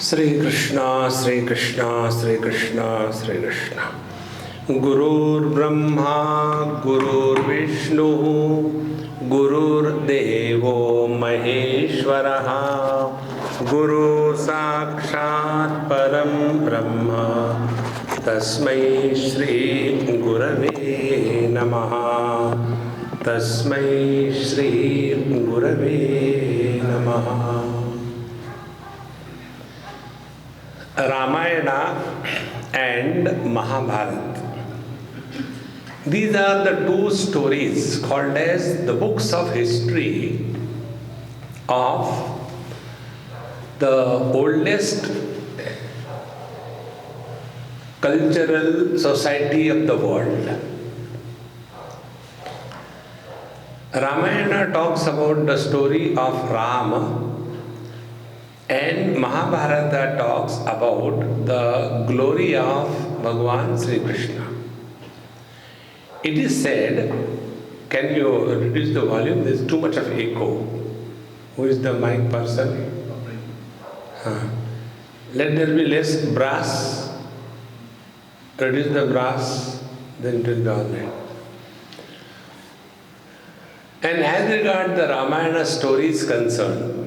Sri Krishna, Sri Krishna, Sri Krishna, Sri Krishna. Gurur Brahma, Gurur Vishnu, Gurur Devo Maheshwaraha, Guru Sakshat Param Brahma, Tasmai Shri Gurave Namaha, Tasmai Shri Gurave Namaha. Ramayana and Mahabharata. These are the two stories called as the books of history of the oldest cultural society of the world. Ramayana talks about the story of Rama, and Mahabharata talks about the glory of Bhagavan Sri Krishna. It is said, can you reduce the volume? There is too much of echo. Who is the mic person? Let there be less brass. Reduce the brass, then it will be all right. And as regards the Ramayana story is concerned,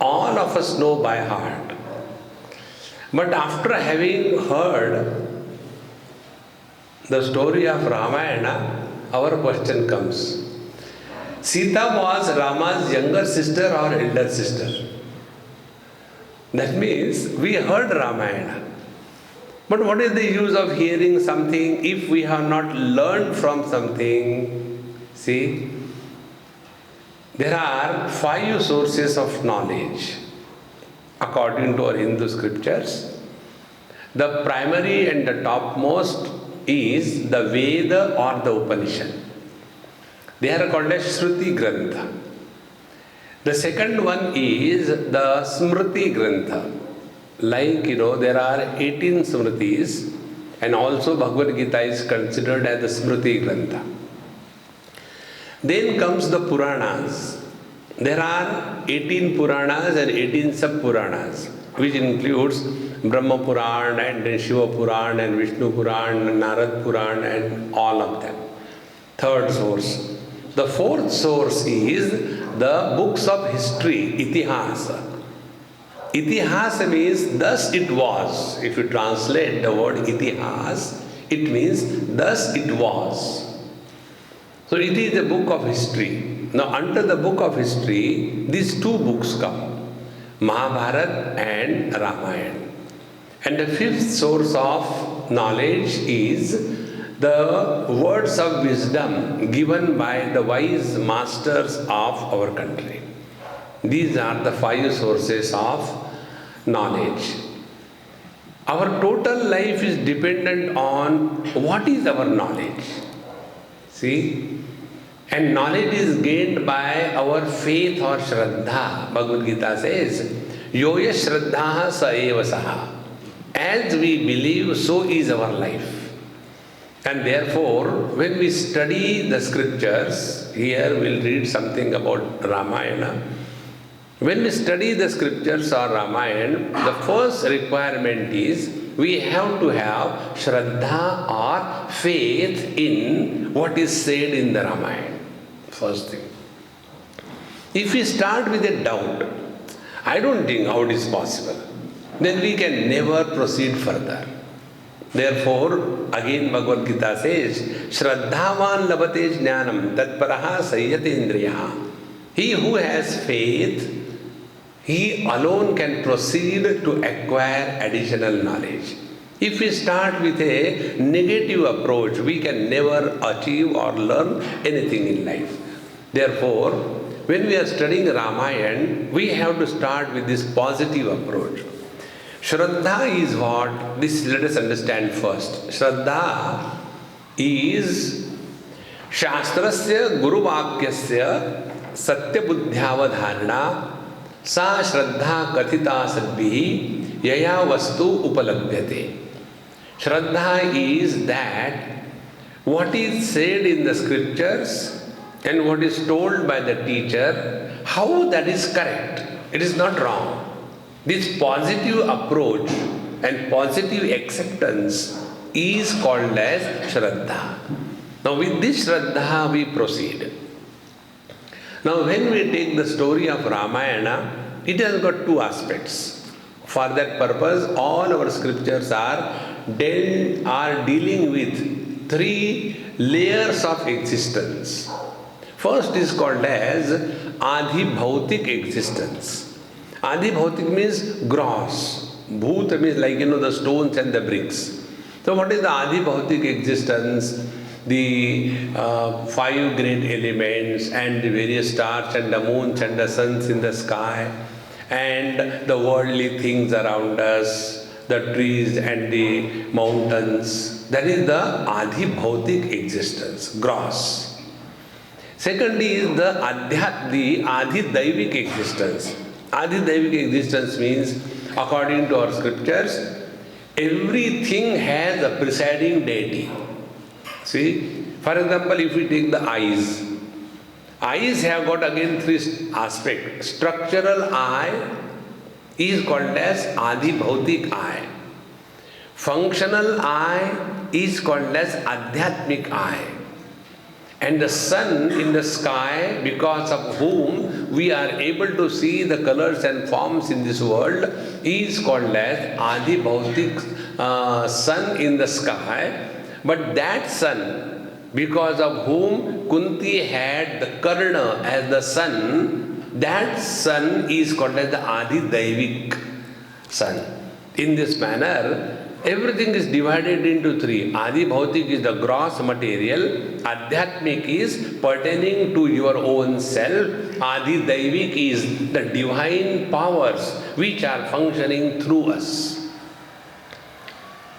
all of us know by heart. But after having heard the story of Ramayana, our question comes. Sita was Rama's younger sister or elder sister? That means we heard Ramayana. But what is the use of hearing something if we have not learned from something? See? There are 5 sources of knowledge according to our Hindu scriptures. The primary and the topmost is the Veda or the Upanishad. They are called as Shruti Grantha. The second one is the Smriti Grantha. Like, there are 18 Smritis, and also Bhagavad Gita is considered as the Smriti Grantha. Then comes the Puranas. There are 18 Puranas and 18 Sub-Puranas, which includes Brahma Puran and then Shiva Puran and Vishnu Puran and Narad Puran and all of them. Third source. The fourth source is the books of history, Itihasa. Itihasa means thus it was. If you translate the word Itihas, it means thus it was. So it is a book of history. Now under the book of history, these 2 books come, Mahabharata and Ramayana. And the 5th source of knowledge is the words of wisdom given by the wise masters of our country. These are the 5 sources of knowledge. Our total life is dependent on what is our knowledge. See? And knowledge is gained by our faith or Shraddha. Bhagavad Gita says, Yoya Shraddha sa eva saha. As we believe, so is our life. And therefore, when we study the scriptures, here we'll read something about Ramayana. When we study the scriptures or Ramayana, the first requirement is we have to have Shraddha or faith in what is said in the Ramayana. First thing. If we start with a doubt, I don't think how it is possible, then we can never proceed further. Therefore, again Bhagavad Gita says, Shraddhavan labate jnanam tatparaha sayyate indriyaha. He who has faith, he alone can proceed to acquire additional knowledge. If we start with a negative approach, we can never achieve or learn anything in life. Therefore, when we are studying Ramayana, we have to start with this positive approach. Shraddha is what? This let us understand first. Shraddha is Shastrasya Guru Vakyasya Satya Buddhyavadharana Sa Shraddha Kathita Sadbihi Yaya Vastu Upalabhyate. Shraddha is that what is said in the scriptures and what is told by the teacher, how that is correct. It is not wrong. This positive approach and positive acceptance is called as Shraddha. Now with this Shraddha we proceed. Now when we take the story of Ramayana, it has got two aspects. For that purpose, all our scriptures are dealing with three layers of existence. First is called as Adi Bhautik existence. Adi Bhautik means gross. Bhuta means like the stones and the bricks. So what is the Adi Bhautik existence? The five great elements and the various stars and the moons and the suns in the sky and the worldly things around us, the trees and the mountains. That is the Adi Bhautik existence, gross. Second is the Adi Daivik existence. Adi Daivik existence means, according to our scriptures, everything has a presiding deity. See, for example, if we take the eyes, eyes have got again three aspects. Structural eye is called as Adi Bhautik eye. Functional eye is called as Adhyatmic eye. And the sun in the sky, because of whom we are able to see the colors and forms in this world, is called as Adi Bhautik sun in the sky. But that sun, because of whom Kunti had the Karna as the sun, that sun is called as the Adi Daivik sun. In this manner, everything is divided into three. Adi Bhautik is the gross material, Adhyatmik is pertaining to your own self, Adi Daivik is the divine powers which are functioning through us.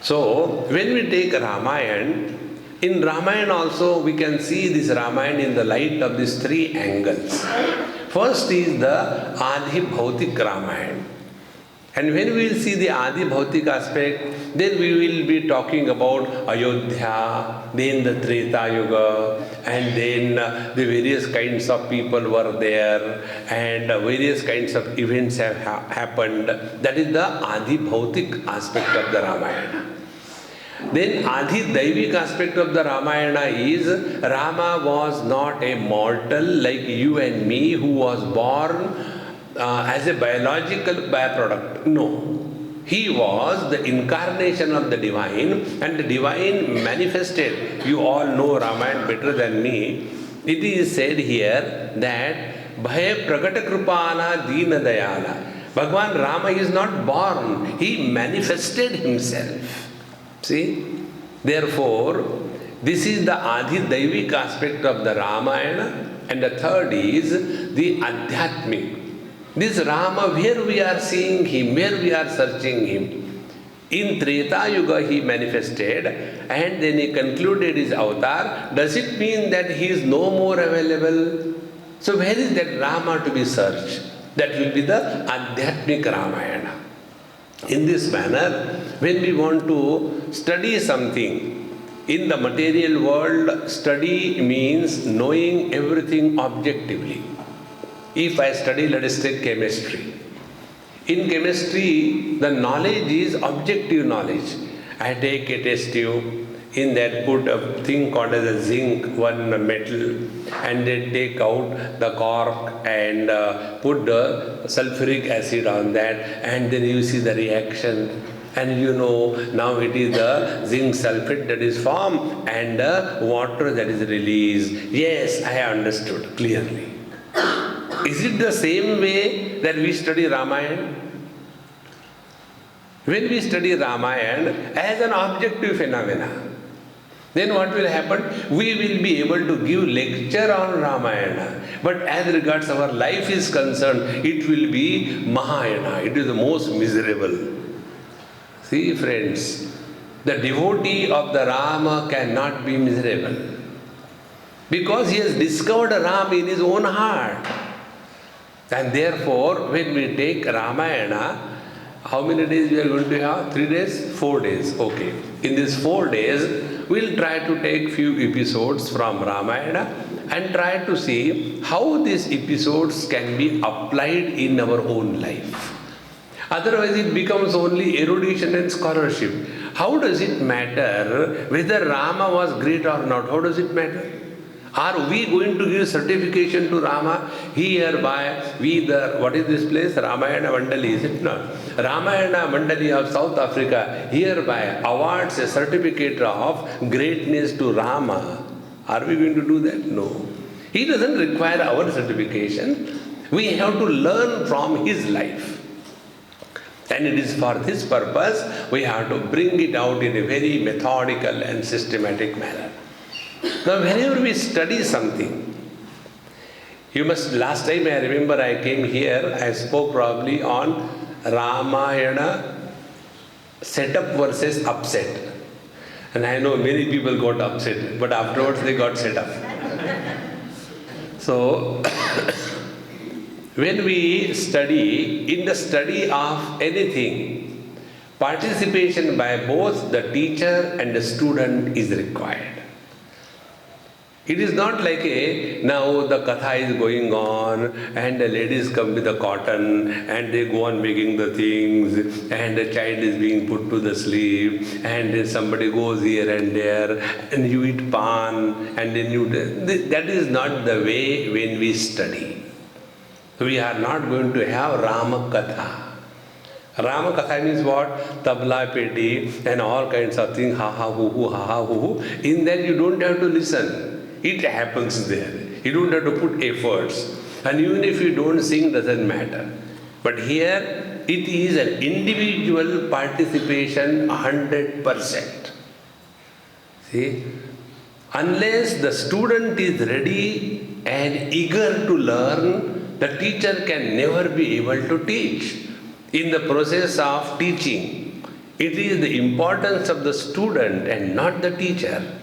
So, when we take Ramayana, in Ramayana also we can see this Ramayana in the light of these three angles. First is the Adi Bhautik Ramayana. And when we will see the Adi Bhautik aspect, then we will be talking about Ayodhya, then the Treta Yuga, and then the various kinds of people were there, and various kinds of events have happened. That is the Adi Bhautik aspect of the Ramayana. Then Adi Daivik aspect of the Ramayana is Rama was not a mortal like you and me who was born as a biological byproduct. No. He was the incarnation of the divine, and the divine manifested. You all know Ramayana better than me. It is said here that Bhaya Pragata Krupana Dina Dayala. Bhagavan Rama is not born. He manifested himself. See? Therefore, this is the Adi Daivik aspect of the Ramayana, and the third is the Adhyatmik. This Rama, where we are seeing him, where we are searching him. In Treta Yuga he manifested and then he concluded his avatar. Does it mean that he is no more available? So where is that Rama to be searched? That will be the Adhyatmik Ramayana. In this manner, when we want to study something, in the material world, study means knowing everything objectively. If I study, let us take chemistry. In chemistry, the knowledge is objective knowledge. I take a test tube, in that put a thing called as a zinc, one metal, and then take out the cork and put the sulfuric acid on that, and then you see the reaction. And you know, now it is the zinc sulfate that is formed and the water that is released. Yes, I understood clearly. Is it the same way that we study Ramayana? When we study Ramayana as an objective phenomena, then what will happen? We will be able to give lecture on Ramayana. But as regards our life is concerned, it will be Mahayana. It is the most miserable. See friends, the devotee of the Rama cannot be miserable. Because he has discovered Ram in his own heart. And therefore, when we take Ramayana, how many days we are going to have? 3 days? 4 days. Okay. In these 4 days, we'll try to take few episodes from Ramayana and try to see how these episodes can be applied in our own life. Otherwise it becomes only erudition and scholarship. How does it matter whether Rama was great or not? How does it matter? Are we going to give certification to Rama? Hereby, what is this place? Ramayana Mandali, is it not? Ramayana Mandali of South Africa hereby awards a certificate of greatness to Rama. Are we going to do that? No. He doesn't require our certification. We have to learn from his life. And it is for this purpose we have to bring it out in a very methodical and systematic manner. Now, whenever we study something, last time I remember I came here, I spoke probably on Ramayana setup versus upset. And I know many people got upset, but afterwards they got set up. So, when we study, in the study of anything, participation by both the teacher and the student is required. It is not like now the katha is going on and the ladies come with the cotton and they go on making the things and the child is being put to the sleep and then somebody goes here and there and you eat pan and then that is not the way when we study. We are not going to have Rama Katha. Rama Katha means what? Tabla, peti and all kinds of things, ha ha hoo hoo, ha ha hoo hoo. In that you don't have to listen. It happens there. You don't have to put efforts. And even if you don't sing, doesn't matter. But here, it is an individual participation 100%. See? Unless the student is ready and eager to learn, the teacher can never be able to teach. In the process of teaching, it is the importance of the student and not the teacher.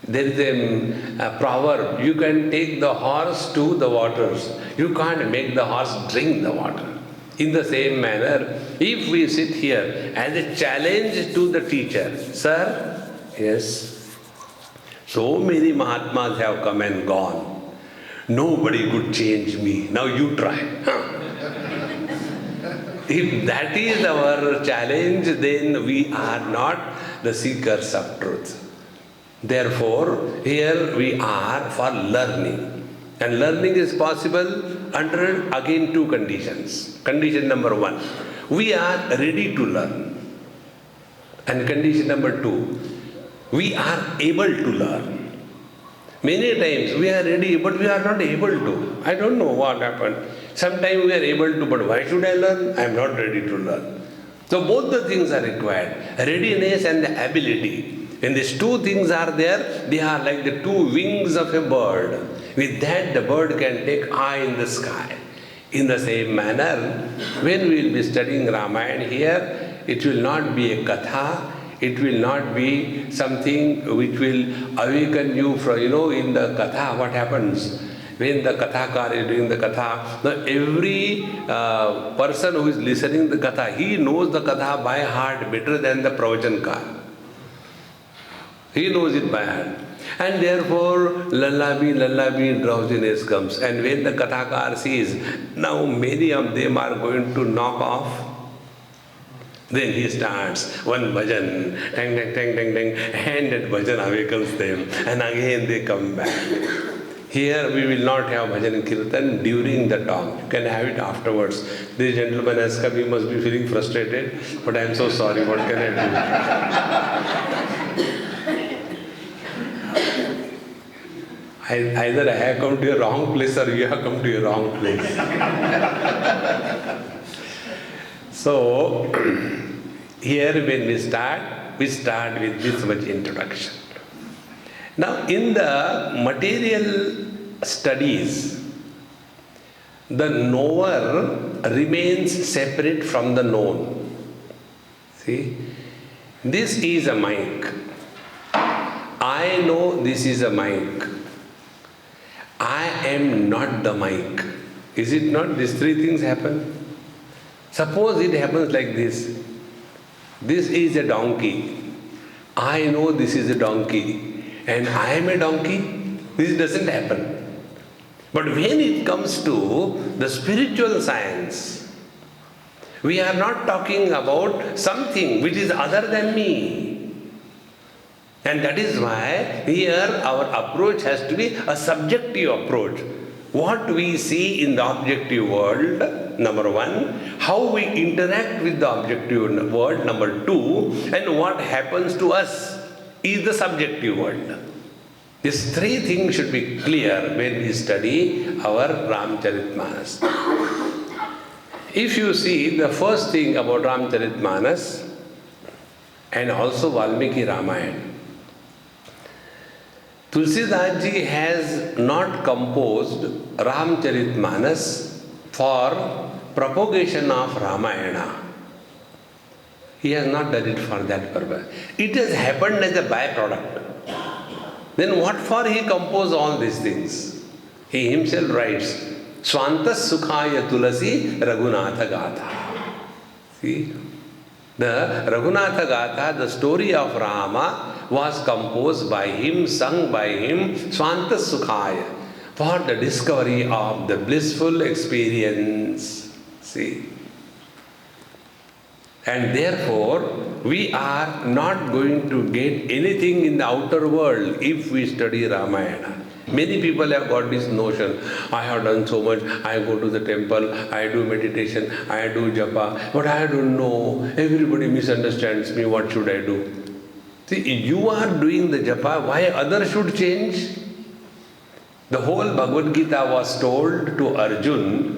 There is a proverb, you can take the horse to the waters. You can't make the horse drink the water. In the same manner, if we sit here as a challenge to the teacher, sir, yes, so many Mahatmas have come and gone. Nobody could change me. Now you try. If that is our challenge, then we are not the seekers of truth. Therefore, here we are for learning. And learning is possible under, again, two conditions. Condition number one, we are ready to learn. And condition number two, we are able to learn. Many times we are ready, but we are not able to. I don't know what happened. Sometimes we are able to, but why should I learn? I am not ready to learn. So both the things are required, readiness and the ability. When these two things are there, they are like the two wings of a bird. With that, the bird can take high in the sky. In the same manner, when we will be studying Ramayana here, it will not be a katha, it will not be something which will awaken you from, in the katha, what happens? When the kathakar is doing the katha, every person who is listening the katha, he knows the katha by heart better than the pravachanankar. He knows it by heart. And therefore, lullaby, drowsiness comes. And when the kathakar sees, now many of them are going to knock off, then he starts one bhajan, tang, tang, tang, tang, tang, and that bhajan awakens them. And again they come back. Here we will not have bhajan and kirtan during the talk. You can have it afterwards. This gentleman has come, he must be feeling frustrated, but I am so sorry, what can I do? Either I have come to a wrong place or you have come to a wrong place. So, here when we start with this much introduction. Now, in the material studies, the knower remains separate from the known. See, this is a mic. I know this is a mic. I am not the mic. Is it not? These three things happen. Suppose it happens like this. This is a donkey. I know this is a donkey. And I am a donkey. This doesn't happen. But when it comes to the spiritual science, We are not talking about something which is other than me. And that is why here our approach has to be a subjective approach. What we see in the objective world, number one, how we interact with the objective world, number two, and what happens to us is the subjective world. These three things should be clear when we study our Ramcharitmanas. If you see the first thing about Ramcharitmanas and also Valmiki Ramayana, Tulsidas ji has not composed Ramcharitmanas for propagation of Ramayana. He has not done it for that purpose. It has happened as a byproduct. Then what for he composed all these things? He himself writes, Swantas Sukhaya Tulasi Raghunatha Gatha. See? The Raghunatha Gatha, the story of Rama, was composed by him, sung by him, Swantas Sukhaya, for the discovery of the blissful experience. See? And therefore, we are not going to get anything in the outer world if we study Ramayana. Many people have got this notion, I have done so much, I go to the temple, I do meditation, I do japa, but I don't know, everybody misunderstands me, what should I do? See, you are doing the japa, why others should change? The whole Bhagavad Gita was told to Arjun.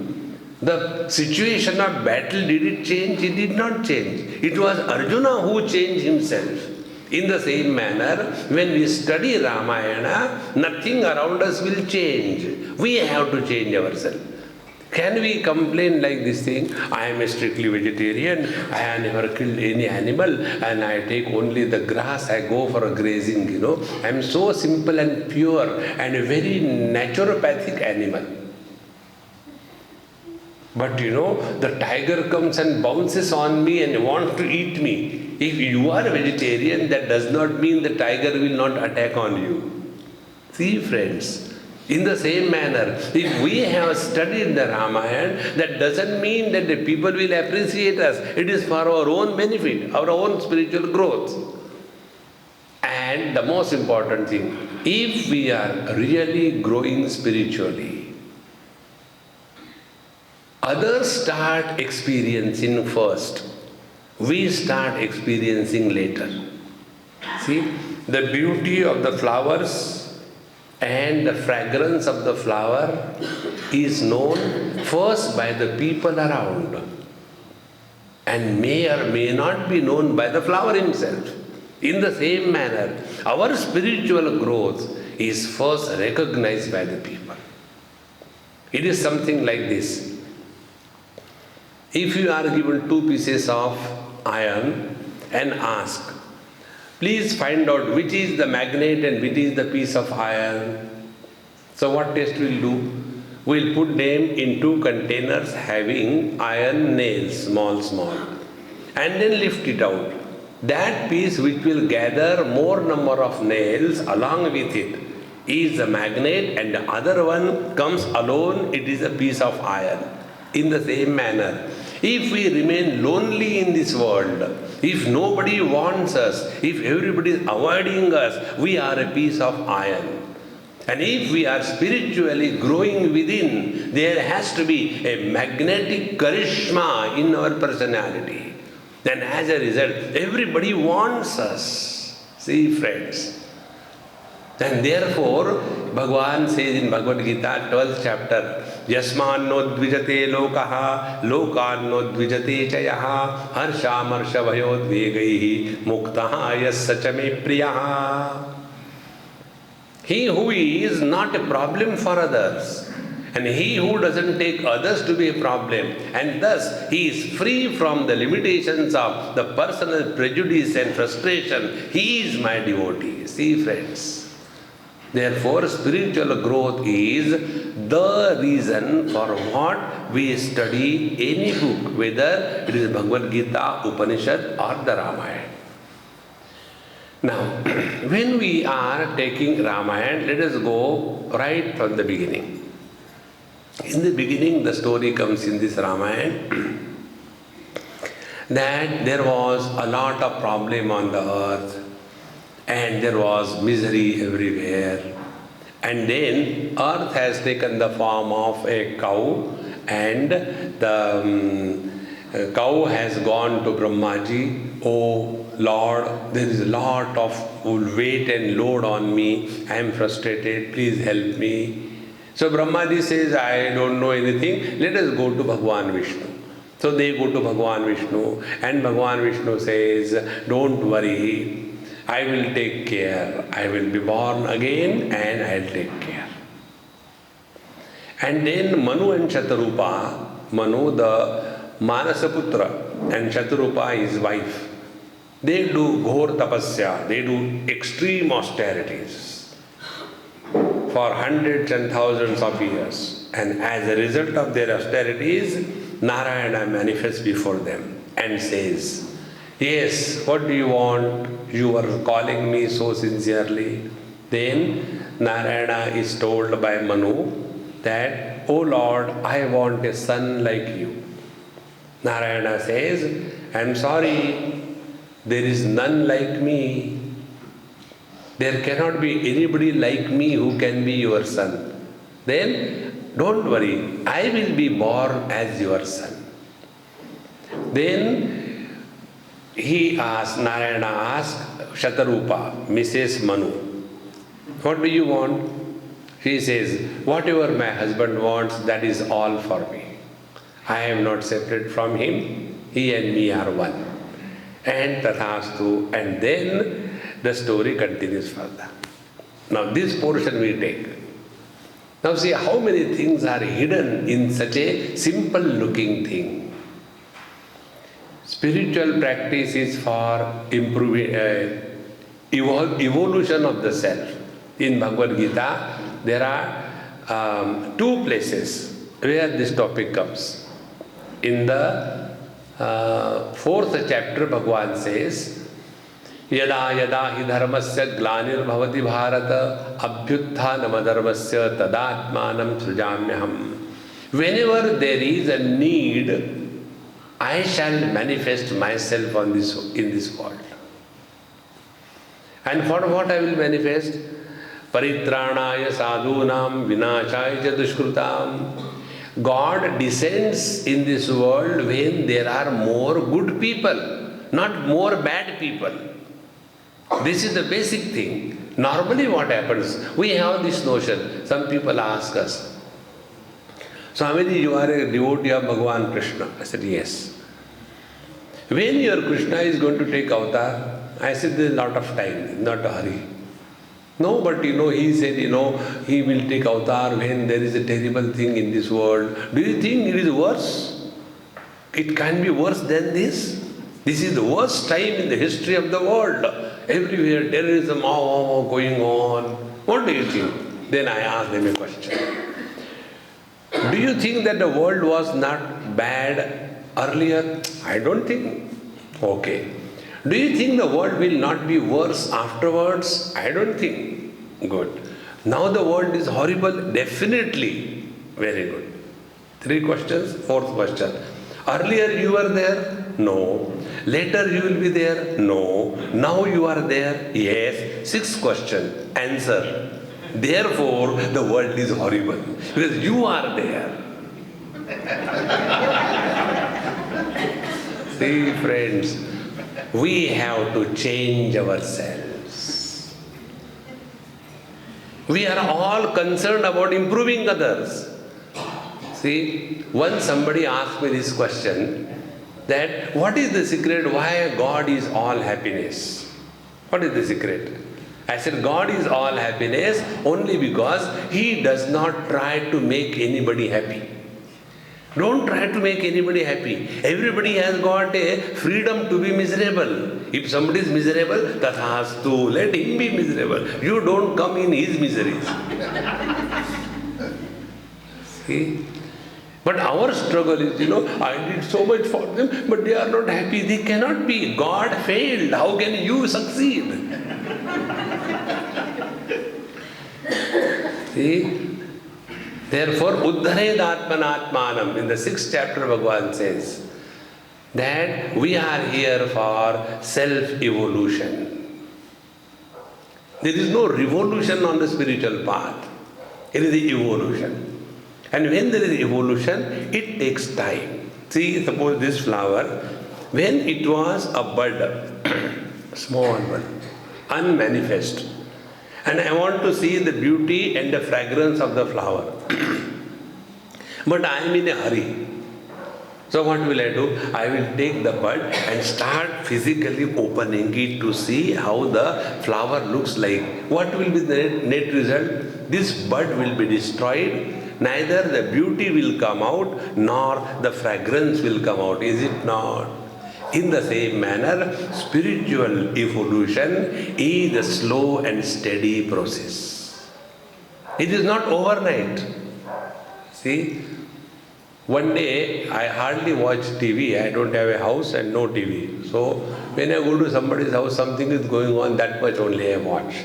The situation of battle, did it change? It did not change. It was Arjuna who changed himself. In the same manner, when we study Ramayana, nothing around us will change. We have to change ourselves. Can we complain like this thing? I am a strictly vegetarian, I have never killed any animal, and I take only the grass, I go for a grazing, I am so simple and pure and a very naturopathic animal. But the tiger comes and bounces on me and wants to eat me. If you are a vegetarian, that does not mean the tiger will not attack on you. See, friends, in the same manner, if we have studied the Ramayana, that doesn't mean that the people will appreciate us. It is for our own benefit, our own spiritual growth. And the most important thing, if we are really growing spiritually, others start experiencing first. We start experiencing later. See, the beauty of the flowers and the fragrance of the flower is known first by the people around and may or may not be known by the flower himself. In the same manner, our spiritual growth is first recognized by the people. It is something like this. If you are given 2 pieces of iron and ask, please find out which is the magnet and which is the piece of iron. So what test we'll do? We'll put them in 2 containers having iron nails, small, and then lift it out. That piece which will gather more number of nails along with it is the magnet, and the other one comes alone, it is a piece of iron. In the same manner, if we remain lonely in this world, if nobody wants us, if everybody is avoiding us, we are a piece of iron. And if we are spiritually growing within, there has to be a magnetic charisma in our personality. Then as a result, everybody wants us. See, friends. And therefore, Bhagavan says in Bhagavad Gita, 12th chapter, Yasmanno dvijate lokaha, lokanno dvijate chayaha, harsha marsha bhayodvegaihi, muktaha yassacha me priyaha. He who is not a problem for others, and he who doesn't take others to be a problem, and thus he is free from the limitations of the personal prejudice and frustration, he is my devotee. See, friends. Therefore, spiritual growth is the reason for what we study any book, whether it is Bhagavad Gita, Upanishad or the Ramayana. Now, when we are taking Ramayana, let us go right from the beginning. In the beginning, the story comes in this Ramayana. that there was a lot of problem on the earth and there was misery everywhere. And then earth has taken the form of a cow, and the cow has gone to Brahmaji. Oh Lord, there is a lot of weight and load on me. I am frustrated. Please help me. So Brahmaji says, I don't know anything. Let us go to Bhagwan Vishnu. So they go to Bhagwan Vishnu, and Bhagwan Vishnu says, don't worry. I will take care. I will be born again and I'll take care. And then Manu and Shatarupa, Manu the Manasaputra and Shatarupa his wife, they do ghor tapasya, they do extreme austerities for hundreds and thousands of years. And as a result of their austerities, Narayana manifests before them and says, yes, what do you want? You are calling me so sincerely. Then Narayana is told by Manu that, oh Lord, I want a son like you. Narayana says, I am sorry, there is none like me. There cannot be anybody like me who can be your son. Then don't worry, I will be born as your son. Then Narayana asked Shatarupa, Mrs. Manu, what do you want? She says, whatever my husband wants, that is all for me. I am not separate from him. He and me are one. And tathastu. And then the story continues further. Now this portion we take. Now see how many things are hidden in such a simple looking thing. Spiritual practice is for improving, evolution of the self. In Bhagavad Gita, there are two places where this topic comes. In the 4th chapter, Bhagavan says, Yada yada hi dharmasya glanir bhavati bharata abhyutthanam dharmasya tadatmanam srijamyaham. Whenever there is a need, I shall manifest myself in this world. And for what I will manifest? Paritranaya sadhunam vinashaya dushkrutam. God descends in this world when there are more good people, not more bad people. This is the basic thing. Normally what happens? We have this notion. Some people ask us, Swamiji, you are a devotee of Bhagavan Krishna. I said, yes. When your Krishna is going to take avatar? I said, there is a lot of time, not a hurry. No, but he said, he will take avatar when there is a terrible thing in this world. Do you think it is worse? It can be worse than this? This is the worst time in the history of the world. Everywhere terrorism going on. What do you think? Then I asked them a question. Do you think that the world was not bad earlier? I don't think. Okay. Do you think the world will not be worse afterwards? I don't think. Good. Now the world is horrible? Definitely. Very good. 3 questions. 4th question. Earlier you were there? No. Later you will be there? No. Now you are there? Yes. 6th question. Answer. Therefore, the world is horrible. Because you are there. See, friends, we have to change ourselves. We are all concerned about improving others. See, once somebody asked me this question, that what is the secret why God is all happiness? What is the secret? I said, God is all happiness only because He does not try to make anybody happy. Don't try to make anybody happy. Everybody has got a freedom to be miserable. If somebody is miserable, tathastu, let him be miserable. You don't come in his miseries. See? But our struggle is, I did so much for them, but they are not happy. They cannot be. God failed. How can you succeed? See? Therefore, uddhared atmanatmanam, in the 6th chapter, Bhagavan says, that we are here for self-evolution. There is no revolution on the spiritual path. It is the evolution. And when there is evolution, it takes time. See, suppose this flower, when it was a bud, small bud, unmanifest, and I want to see the beauty and the fragrance of the flower, but I am in a hurry. So what will I do? I will take the bud and start physically opening it to see how the flower looks like. What will be the net result? This bud will be destroyed. Neither the beauty will come out nor the fragrance will come out. Is it not? In the same manner, spiritual evolution is a slow and steady process. It is not overnight. See? One day, I hardly watch TV. I don't have a house and no TV. So, when I go to somebody's house, something is going on, that much only I watch.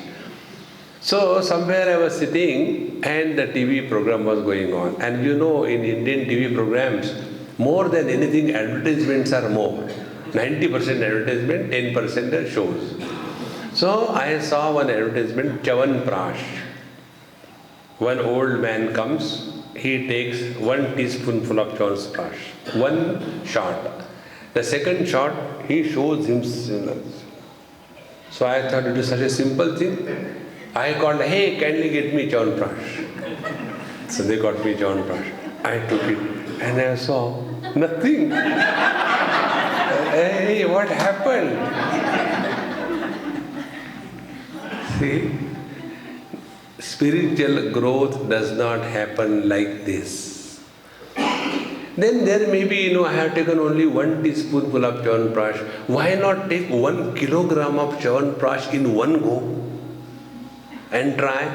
So, somewhere I was sitting and the TV program was going on. And you know, in Indian TV programs, more than anything, advertisements are more. 90% advertisement, 10% are shows. So, I saw one advertisement, Chavan Prash. One old man comes. He takes 1 teaspoonful of Chyawanprash, one shot. The second shot, he shows himself. So I thought it is such a simple thing. I called, hey, kindly get me Chyawanprash. So they got me Chyawanprash. I took it and I saw nothing. Hey, what happened? See? Spiritual growth does not happen like this. Then there may be, I have taken only 1 teaspoonful of Chyawanprash. Why not take 1 kilogram of Chyawanprash in one go and try?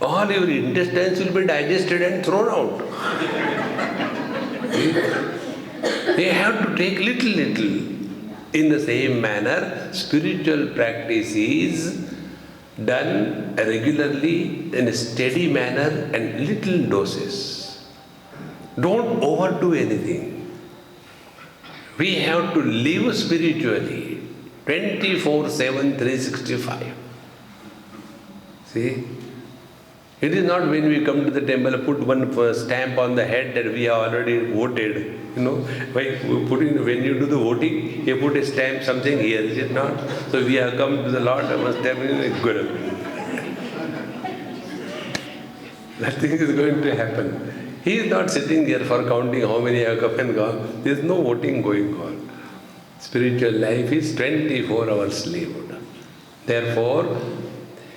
All your intestines will be digested and thrown out. You have to take little. In the same manner, spiritual practice is done regularly in a steady manner and little doses. Don't overdo anything. We have to live spiritually 24/7, 365. See? It is not when we come to the temple, put one stamp on the head that we have already voted. When you do the voting, you put a stamp, something here, is it not? So we have come to the Lord, I must stamp it, good. Nothing is going to happen. He is not sitting there for counting how many have come and gone. There is no voting going on. Spiritual life is 24 hours lived. Therefore,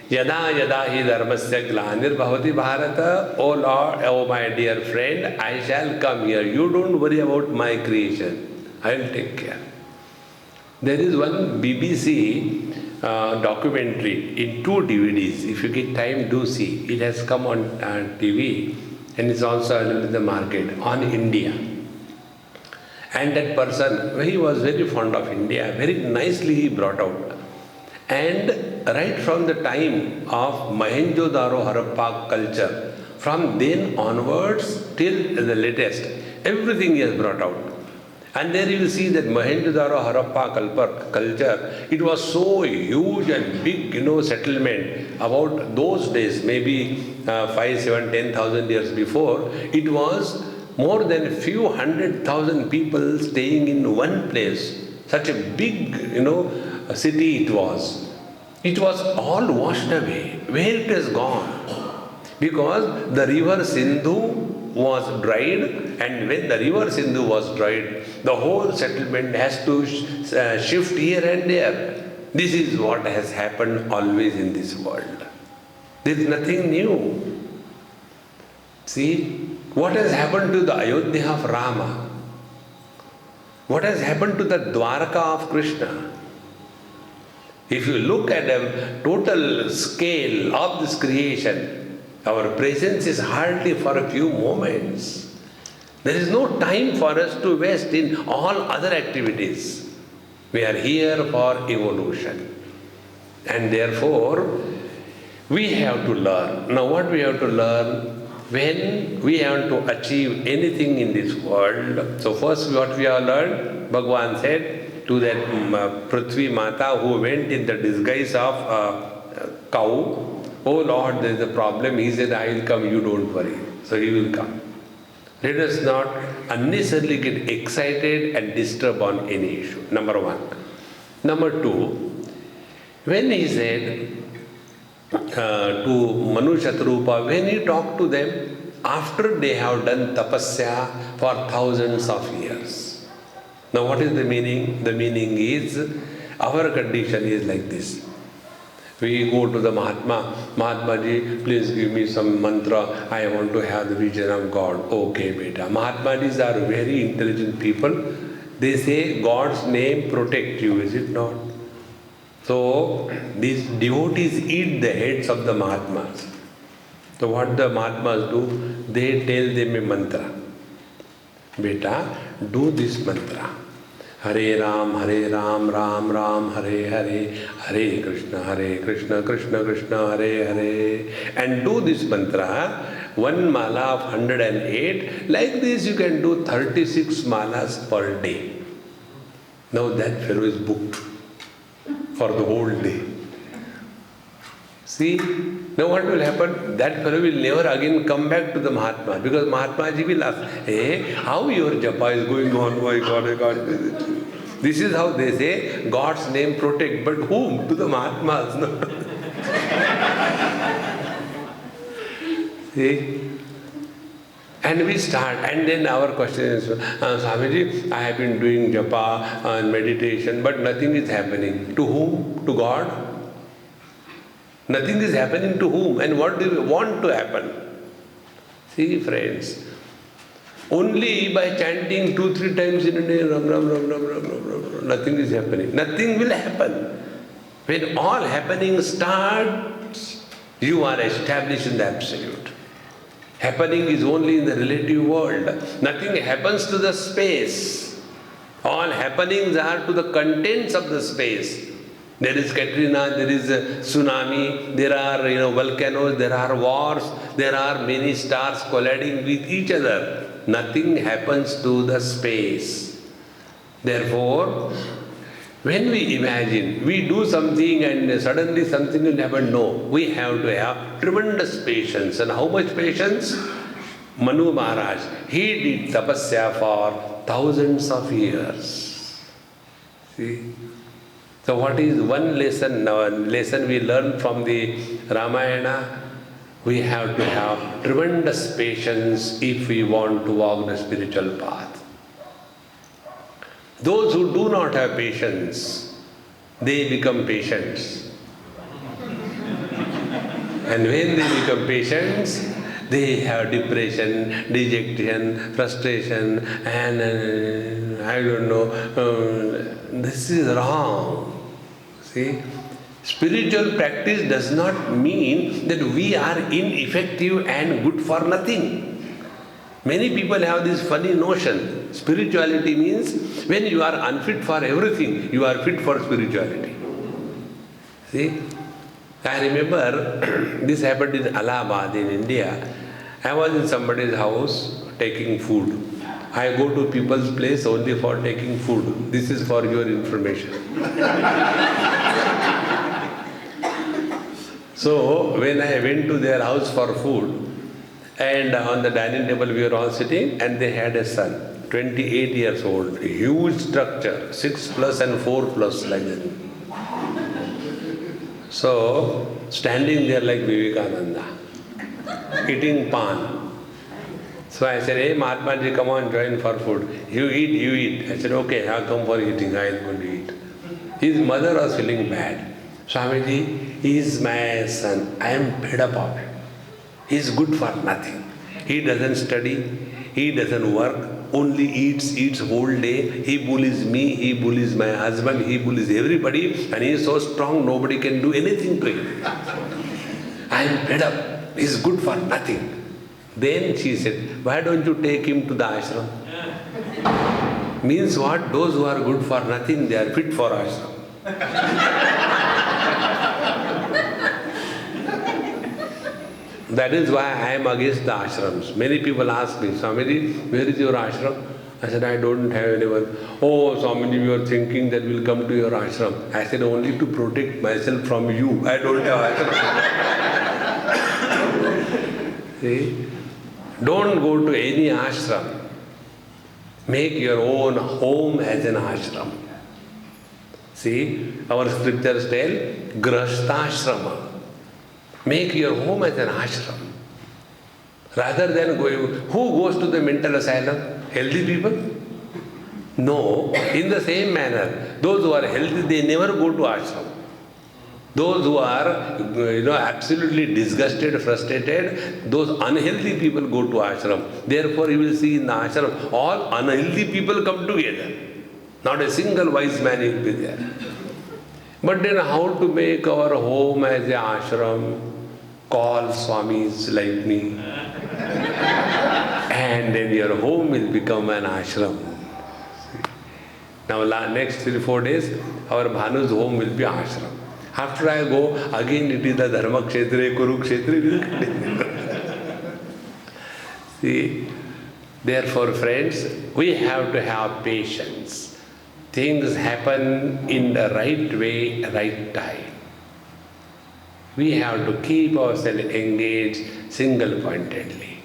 Yada yada hi dharmasya glanir bhavati bharata. Oh Lord, oh my dear friend, I shall come here. You don't worry about my creation. I will take care. There is one BBC documentary in 2 DVDs. If you get time, do see. It has come on TV and is also available in the market on India. And that person, he was very fond of India. Very nicely he brought out. And right from the time of Mohenjo-daro Harappa culture, from then onwards till the latest, everything he has brought out. And there you will see that Mohenjo-daro Harappa culture, it was so huge and big, settlement. About those days, maybe 5, 7, 10,000 years before, it was more than a few 100,000 people staying in one place. Such a big, city it was. It was all washed away. Where it has gone? Because the river Sindhu was dried, and when the river Sindhu was dried, the whole settlement has to shift here and there. This is what has happened always in this world. There is nothing new. See, what has happened to the Ayodhya of Rama? What has happened to the Dwarka of Krishna? If you look at the total scale of this creation, our presence is hardly for a few moments. There is no time for us to waste in all other activities. We are here for evolution. And therefore, we have to learn. Now what we have to learn? When we have to achieve anything in this world, so first what we have learned? Bhagavan said to that Prithvi Mata who went in the disguise of cow, oh Lord, there is a problem. He said, I will come, you don't worry. So he will come. Let us not unnecessarily get excited and disturb on any issue. Number one. Number two, when he said to Manu Shatrupa, when he talked to them after they have done tapasya for thousands of years. Now what is the meaning? The meaning is, our condition is like this. We go to the Mahatma ji, please give me some mantra, I want to have the vision of God. Okay, beta. Mahatma Jis are very intelligent people. They say God's name protect you, is it not? So, these devotees eat the heads of the Mahatmas. So what the Mahatmas do? They tell them a mantra. Beta, do this mantra. Hare Ram, Ram Ram, Hare Hare, Hare Krishna, Krishna Krishna, Hare Hare. And do this mantra, one mala of 108. Like this you can do 36 malas per day. Now that fellow is booked for the whole day. See, now what will happen? That fellow will never again come back to the Mahatma, because Mahatma ji will ask, hey, how your japa is going on? My God. This is how they say, God's name protect, but whom? To the Mahatmas. No? See? And we start, and then our question is, Swamiji, I have been doing japa and meditation, but nothing is happening. To whom? To God? Nothing is happening to whom? And what do we want to happen? See, friends, only by chanting 2-3 times in a day, Ram, nothing is happening. Nothing will happen. When all happening starts, you are established in the absolute. Happening is only in the relative world. Nothing happens to the space. All happenings are to the contents of the space. There is Katrina, there is tsunami, there are volcanoes, there are wars, there are many stars colliding with each other. Nothing happens to the space. Therefore, when we imagine, we do something and suddenly something will happen, no. We have to have tremendous patience. And how much patience? Manu Maharaj, he did tapasya for thousands of years. See? So what is one lesson we learn from the Ramayana? We have to have tremendous patience if we want to walk the spiritual path. Those who do not have patience, they become patients. And when they become patients, they have depression, dejection, frustration, and I don't know, this is wrong. See, spiritual practice does not mean that we are ineffective and good for nothing. Many people have this funny notion. Spirituality means when you are unfit for everything, you are fit for spirituality. See, I remember this happened in Allahabad in India. I was in somebody's house taking food. I go to people's place only for taking food. This is for your information. So when I went to their house for food, and on the dining table we were all sitting, and they had a son, 28 years old, a huge structure, 6 plus and 4 plus like that. So standing there like Vivekananda, eating pan. So I said, hey Mahatma ji, come on, join for food. You eat. I said, okay, I'll come for eating, I'll go to eat. His mother was feeling bad. Swamiji, he is my son. I am fed up of him. He is good for nothing. He doesn't study, he doesn't work, only eats whole day. He bullies me, he bullies my husband, he bullies everybody, and he is so strong nobody can do anything to him. I am fed up. He is good for nothing. Then she said, why don't you take him to the ashram? Means what? Those who are good for nothing, they are fit for ashram. That is why I am against the ashrams. Many people ask me, Swamiji, where is your ashram? I said, I don't have anyone. Oh, Swamiji, you are thinking that we'll come to your ashram. I said, only to protect myself from you. I don't have ashram. See? Don't go to any ashram. Make your own home as an ashram. See, our scriptures tell, grahasthashrama. Make your home as an ashram. Rather than going, who goes to the mental asylum? Healthy people? No. In the same manner, those who are healthy, they never go to ashram. Those who are, absolutely disgusted, frustrated, those unhealthy people go to ashram. Therefore, you will see in the ashram, all unhealthy people come together. Not a single wise man will be there. But then how to make our home as an ashram? Call Swamis like me. And then your home will become an ashram. Now next 3-4 days, our Bhanu's home will be ashram. After I go, again it is the Dharma Kshetra, Kurukshetra. See, therefore friends, we have to have patience. Things happen in the right way, right time. We have to keep ourselves engaged single-pointedly.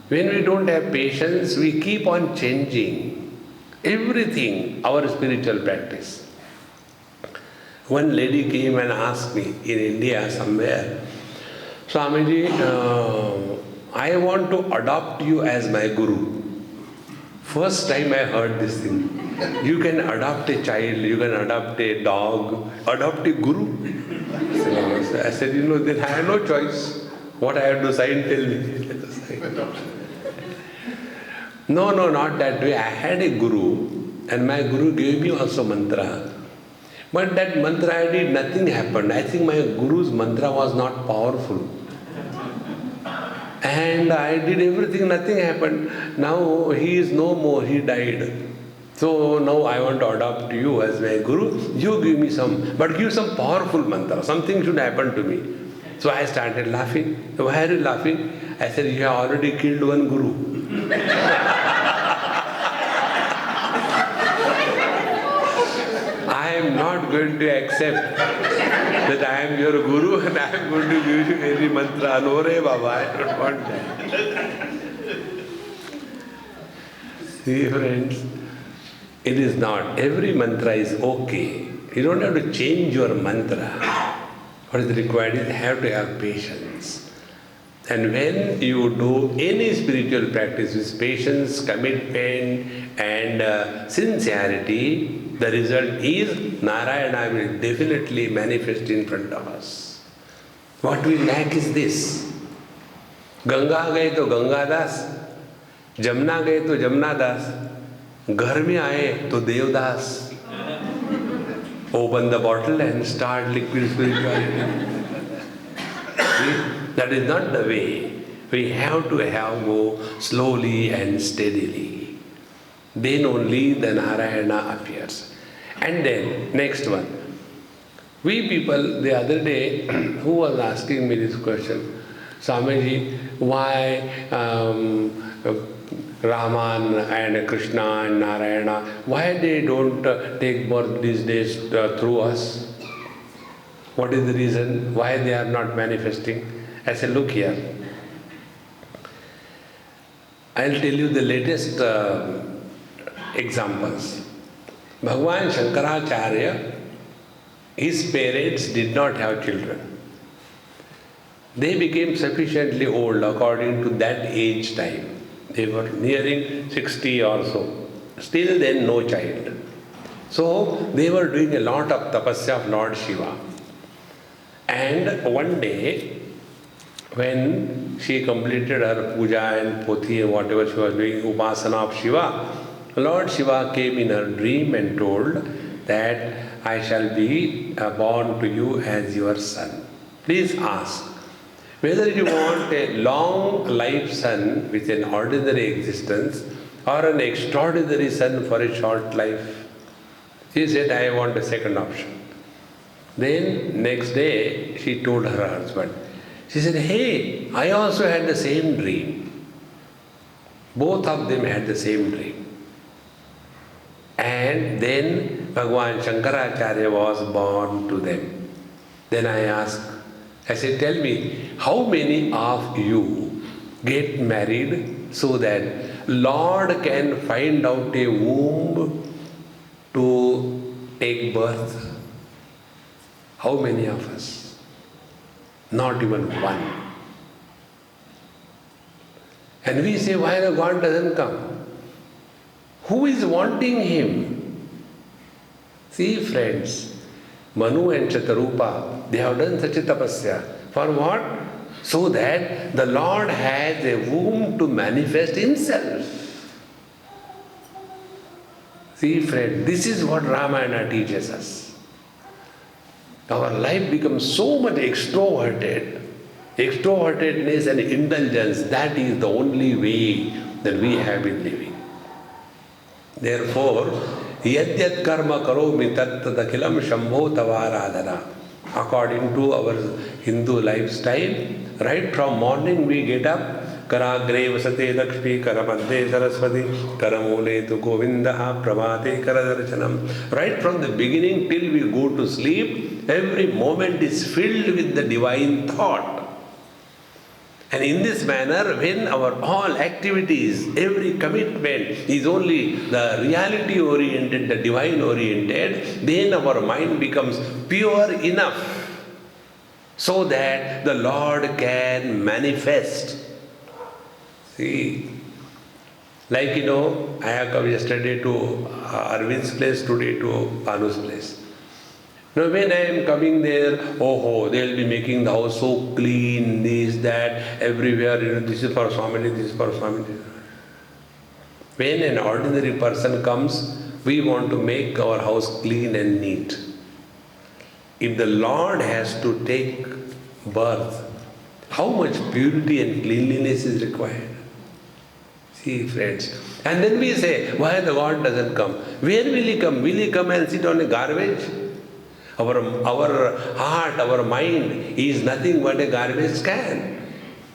When we don't have patience, we keep on changing everything, our spiritual practice. One lady came and asked me in India somewhere, Swamiji, I want to adopt you as my guru. First time I heard this thing. You can adopt a child, you can adopt a dog, adopt a guru. So I said, then I have no choice. What I have to sign, tell me. No, not that way. I had a guru, and my guru gave me also mantra. But that mantra I did, nothing happened. I think my guru's mantra was not powerful. And I did everything, nothing happened. Now he is no more, he died. So now I want to adopt you as my guru. You give me some, but give some powerful mantra. Something should happen to me. So I started laughing. Why are you laughing? I said, you have already killed one guru. I am not going to accept that I am your guru and I am going to give you any mantra. No re Baba, I don't want that. See friends, it is not. Every mantra is okay. You don't have to change your mantra. What is required is have to have patience. And when you do any spiritual practice with patience, commitment and sincerity, the result is Narayana will definitely manifest in front of us. What we lack is this. Ganga gaye to Ganga Das, Jamna gaye to Jamna Das, घर में आए तो Devdas. Open the bottle and start liquid spirituality. That is not the way. We have to go slowly and steadily. Then only the Narayana appears. And then, next one. We people, the other day, who was asking me this question? Swamiji, why Raman and Krishna and Narayana, why they don't take birth these days through us? What is the reason? Why they are not manifesting? I said, look here. I'll tell you the latest examples. Bhagwan Shankaracharya, his parents did not have children. They became sufficiently old according to that age time. They were nearing 60 or so. Still then no child. So they were doing a lot of tapasya of Lord Shiva. And one day, when she completed her puja and pothi and whatever she was doing, upasana of Shiva, Lord Shiva came in her dream and told that I shall be born to you as your son. Please ask whether you want a long life son with an ordinary existence or an extraordinary son for a short life. She said, I want a second option. Then next day she told her husband. She said, hey, I also had the same dream. Both of them had the same dream. And then Bhagavan Shankaracharya was born to them. Then I said, tell me, how many of you get married so that Lord can find out a womb to take birth? How many of us? Not even one. And we say, why the God doesn't come? Who is wanting him? See, friends, Manu and Chatarupa, they have done such a tapasya. For what? So that the Lord has a womb to manifest himself. See, friend, this is what Ramayana teaches us. Our life becomes so much extroverted. Extrovertedness and indulgence, that is the only way that we have been living. Therefore, yadyat karma karomi tat tadakhilam shambho tavaradhana. According to our Hindu lifestyle, right from morning we get up, karagre vasate lakshmi, karamadhe saraswati, karamule tu govindaha, prabhate karadarshanam. Right from the beginning till we go to sleep, every moment is filled with the divine thought. And in this manner, when our all activities, every commitment is only the reality oriented, the divine oriented, then our mind becomes pure enough so that the Lord can manifest. See, like I have come yesterday to Arvind's place, today to Panu's place. Now when I am coming there, they will be making the house so clean, this, that, everywhere, this is for Swami, this is for Swami. When an ordinary person comes, we want to make our house clean and neat. If the Lord has to take birth, how much purity and cleanliness is required? See, friends. And then we say, why the God doesn't come? Where will he come? Will he come and sit on a garbage? Our heart, our mind is nothing but a garbage can.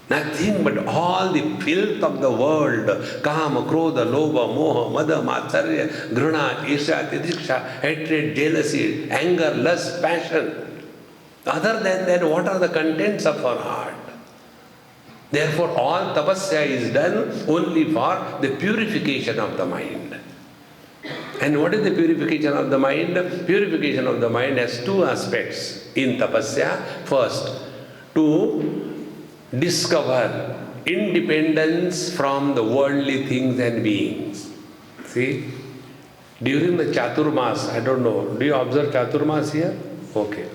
Nothing but all the filth of the world. Kama, Krodha, Lobha, Moha, Mada, Matsarya, Gruna, Isha, Tidiksha, hatred, jealousy, anger, lust, passion. Other than that, what are the contents of our heart? Therefore, all tapasya is done only for the purification of the mind. And what is the purification of the mind? Purification of the mind has two aspects in tapasya. First, to discover independence from the worldly things and beings. See, during the Chaturmas, I don't know, do you observe Chaturmas here? Okay.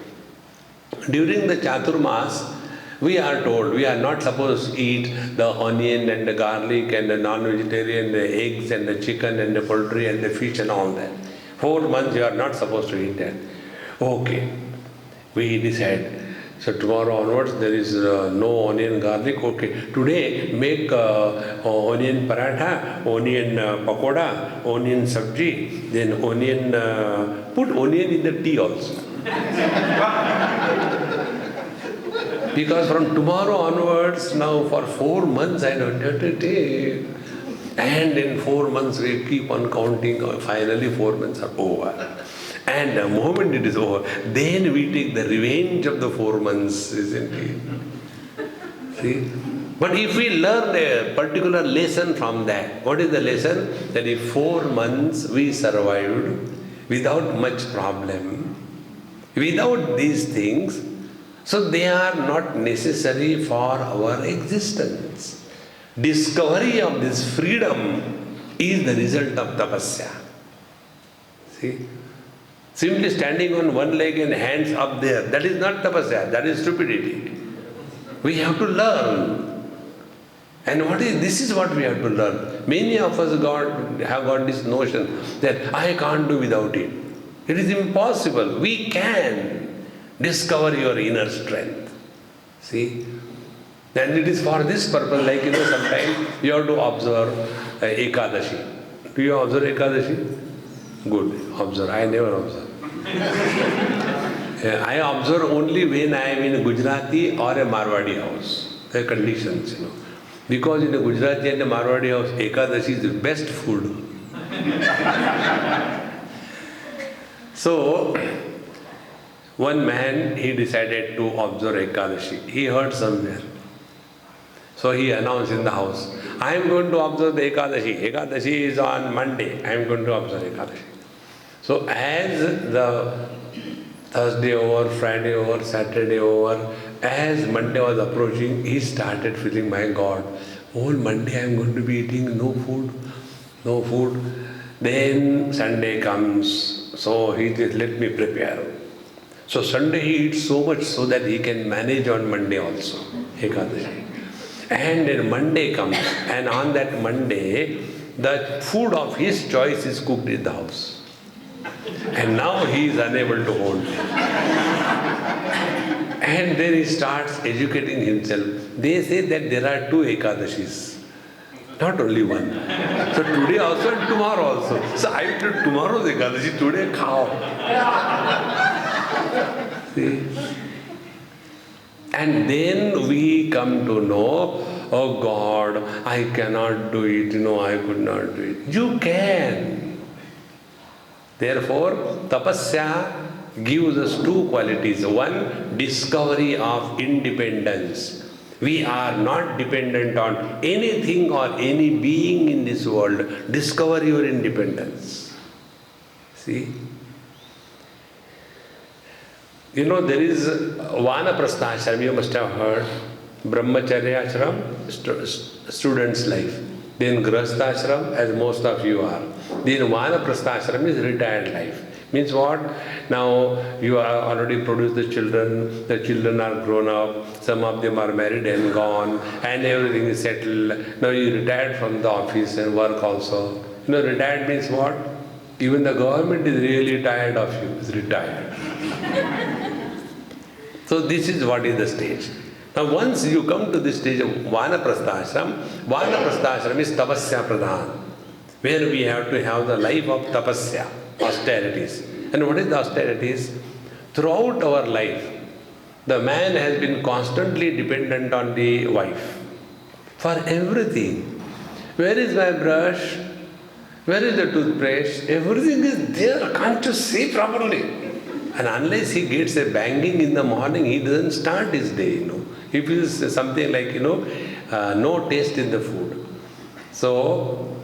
During the Chaturmas, we are told we are not supposed to eat the onion and the garlic and the non-vegetarian, the eggs and the chicken and the poultry and the fish and all that. 4 months you are not supposed to eat that. Okay, we decide. So tomorrow onwards there is no onion, garlic. Okay, today make onion paratha, onion pakoda, onion sabji, then onion, put onion in the tea also. Because from tomorrow onwards, now for 4 months I don't have to take. And in 4 months we keep on counting. Finally 4 months are over. And the moment it is over, then we take the revenge of the 4 months, isn't it? See? But if we learn a particular lesson from that, what is the lesson? That if 4 months we survived without much problem, without these things, so they are not necessary for our existence. Discovery of this freedom is the result of tapasya. See? Simply standing on one leg and hands up there, that is not tapasya, that is stupidity. We have to learn. And this is what we have to learn. Many of us have got this notion that I can't do without it. It is impossible. We can. Discover your inner strength. See? And it is for this purpose, like sometimes you have to observe Ekadashi. Do you observe Ekadashi? Good, observe. I never observe. I observe only when I am in a Gujarati or a Marwadi house. The conditions, Because in a Gujarati and a Marwadi house, Ekadashi is the best food. So, one man, he decided to observe Ekadashi. He heard somewhere. So he announced in the house, I am going to observe the Ekadashi. Ekadashi is on Monday. I am going to observe Ekadashi. So as the Thursday over, Friday over, Saturday over, as Monday was approaching, he started feeling, my God, whole Monday I am going to be eating no food. Then Sunday comes, so he says, let me prepare. So Sunday he eats so much so that he can manage on Monday also, Ekadashi. And then Monday comes, and on that Monday, the food of his choice is cooked in the house. And now he is unable to hold it. And then he starts educating himself. They say that there are 2 Ekadashis, not only one. So today also and tomorrow also. So I will do tomorrow's Ekadashi, today khao. See? And then we come to know, oh God, I cannot do it. No, I could not do it. You can. Therefore, tapasya gives us 2 qualities. One, discovery of independence. We are not dependent on anything or any being in this world. Discover your independence. See? You know, there is Vanaprastha ashram, you must have heard. Brahmacharya ashram, student's life. Then Grahastha ashram, as most of you are. Then Vanaprastha ashram is retired life. Means what? Now you are already produced the children are grown up, some of them are married and gone, and everything is settled. Now you retired from the office and work also. You know, retired means what? Even the government is really tired of you, it's retired. So this is what is the stage. Now once you come to this stage of Vanaprastha ashram is tapasya pradhan, where we have to have the life of tapasya, austerities. And what is the austerities? Throughout our life, the man has been constantly dependent on the wife for everything. Where is my brush? Where is the toothbrush? Everything is there. Can't you see properly? And unless he gets a banging in the morning, he doesn't start his day, you know. He feels something like, no taste in the food. So,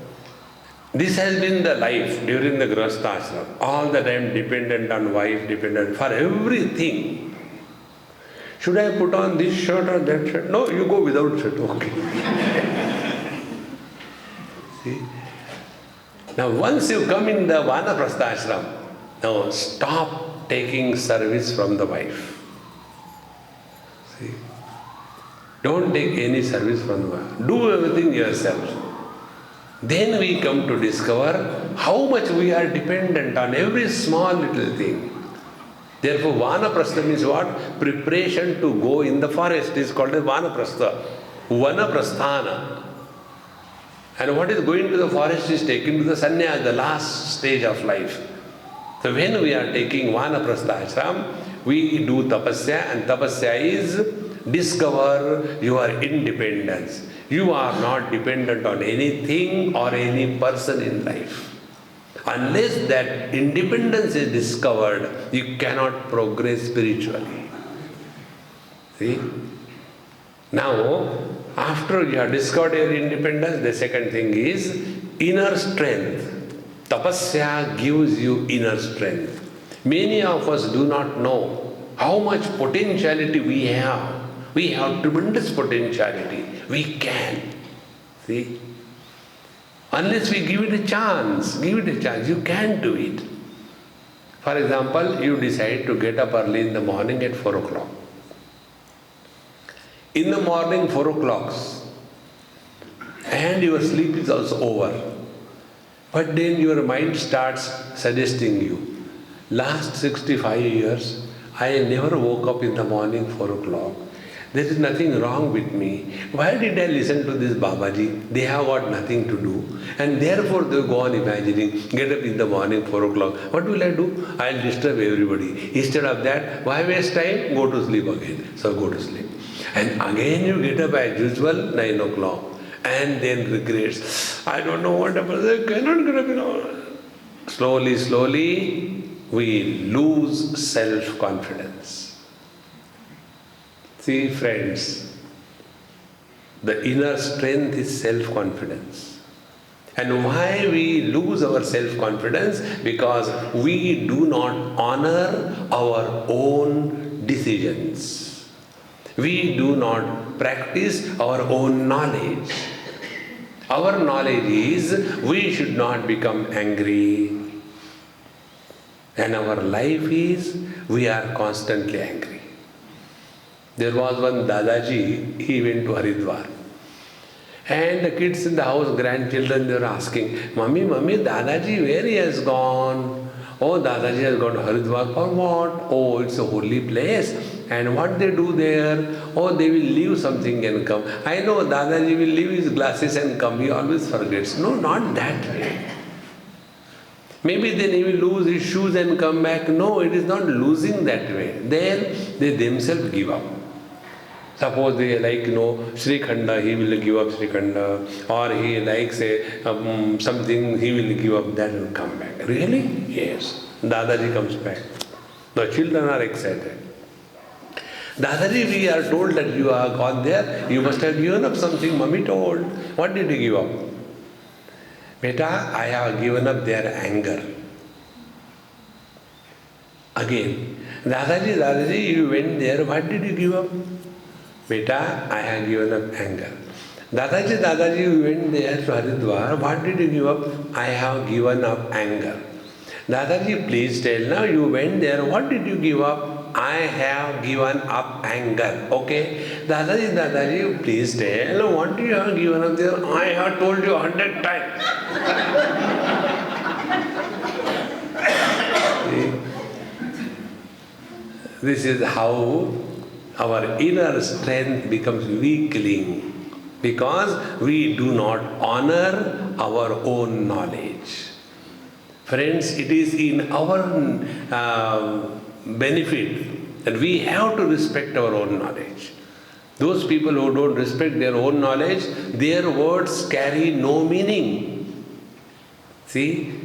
this has been the life during the Grahastha ashram. All the time dependent on wife, dependent for everything. Should I put on this shirt or that shirt? No, you go without shirt, okay. See? Now, once you come in the Vanaprastha ashram, now stop taking service from the wife. See? Don't take any service from the wife. Do everything yourself. Then we come to discover how much we are dependent on every small little thing. Therefore, Vanaprastha means what? Preparation to go in the forest is called as Vanaprastha. Vanaprasthana. And what is going to the forest is taken to the sannyas, the last stage of life. So when we are taking Vanaprastha ashram, we do tapasya, and tapasya is discover your independence. You are not dependent on anything or any person in life. Unless that independence is discovered, you cannot progress spiritually. See? Now, after you have discovered your independence, the second thing is inner strength. Tapasya gives you inner strength. Many of us do not know how much potentiality we have. We have tremendous potentiality. We can. See? Unless we give it a chance, you can do it. For example, you decide to get up early in the morning at 4 o'clock. In the morning, 4 o'clock, and your sleep is also over. But then your mind starts suggesting you, last 65 years, I never woke up in the morning 4 o'clock. There is nothing wrong with me. Why did I listen to this Babaji? They have got nothing to do. And therefore they go on imagining, get up in the morning 4 o'clock. What will I do? I will disturb everybody. Instead of that, why waste time? Go to sleep again. So go to sleep. And again you get up as usual, 9 o'clock. And then regrets. I don't know what happened. I cannot get up, Slowly, we lose self-confidence. See, friends, the inner strength is self-confidence. And why we lose our self-confidence? Because we do not honor our own decisions. We do not practice our own knowledge. Our knowledge is we should not become angry. And our life is we are constantly angry. There was one Dadaji, he went to Haridwar. And the kids in the house, grandchildren, they were asking, Mummy, Dadaji, where he has gone? Oh, Dadaji has gone to Haridwar for what? Oh, it's a holy place. And what they do there? Oh, they will leave something and come. I know Dadaji will leave his glasses and come. He always forgets. No, not that way. Maybe then he will lose his shoes and come back. No, it is not losing that way. Then they themselves give up. Suppose they like, Sri Khanda, he will give up Sri Khanda. Or he likes something, he will give up that and come back. Really? Yes. Dadaji comes back. The children are excited. Dadaji, we are told that you are gone there. You must have given up something. Mummy told. What did you give up? Beta, I have given up their anger. Again, Dadaji, you went there. What did you give up? Beta, I have given up anger. Dadaji, you went there to Haridwar. What did you give up? I have given up anger. Dadaji, please tell now, you went there. What did you give up? I have given up anger. Okay? Dadaji, please tell, what do you have given up there? I have told you 100 times. This is how our inner strength becomes weakling, because we do not honor our own knowledge. Friends, it is in our benefit that we have to respect our own knowledge. Those people who don't respect their own knowledge, their words carry no meaning. See,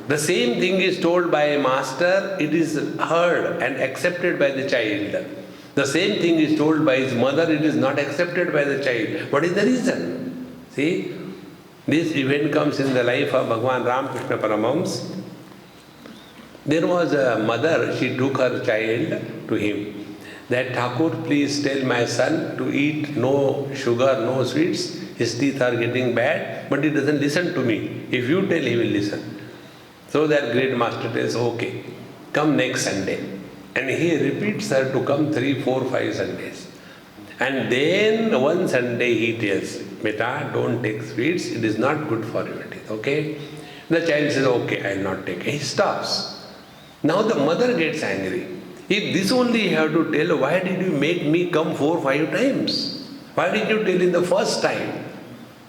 the same thing is told by a master, it is heard and accepted by the child. The same thing is told by his mother, it is not accepted by the child. What is the reason? See, this event comes in the life of Bhagavan Ramakrishna Paramahamsa. There was a mother, she took her child to him. That Thakur, please tell my son to eat no sugar, no sweets. His teeth are getting bad, but he doesn't listen to me. If you tell, he will listen. So that great master tells, okay, come next Sunday. And he repeats her to come 3, 4, 5 Sundays. And then one Sunday he tells, Beta, don't take sweets, it is not good for your teeth, okay? The child says, okay, I will not take it. He stops. Now the mother gets angry. If this only you have to tell, why did you make me come 4, 5 times? Why did you tell in the first time?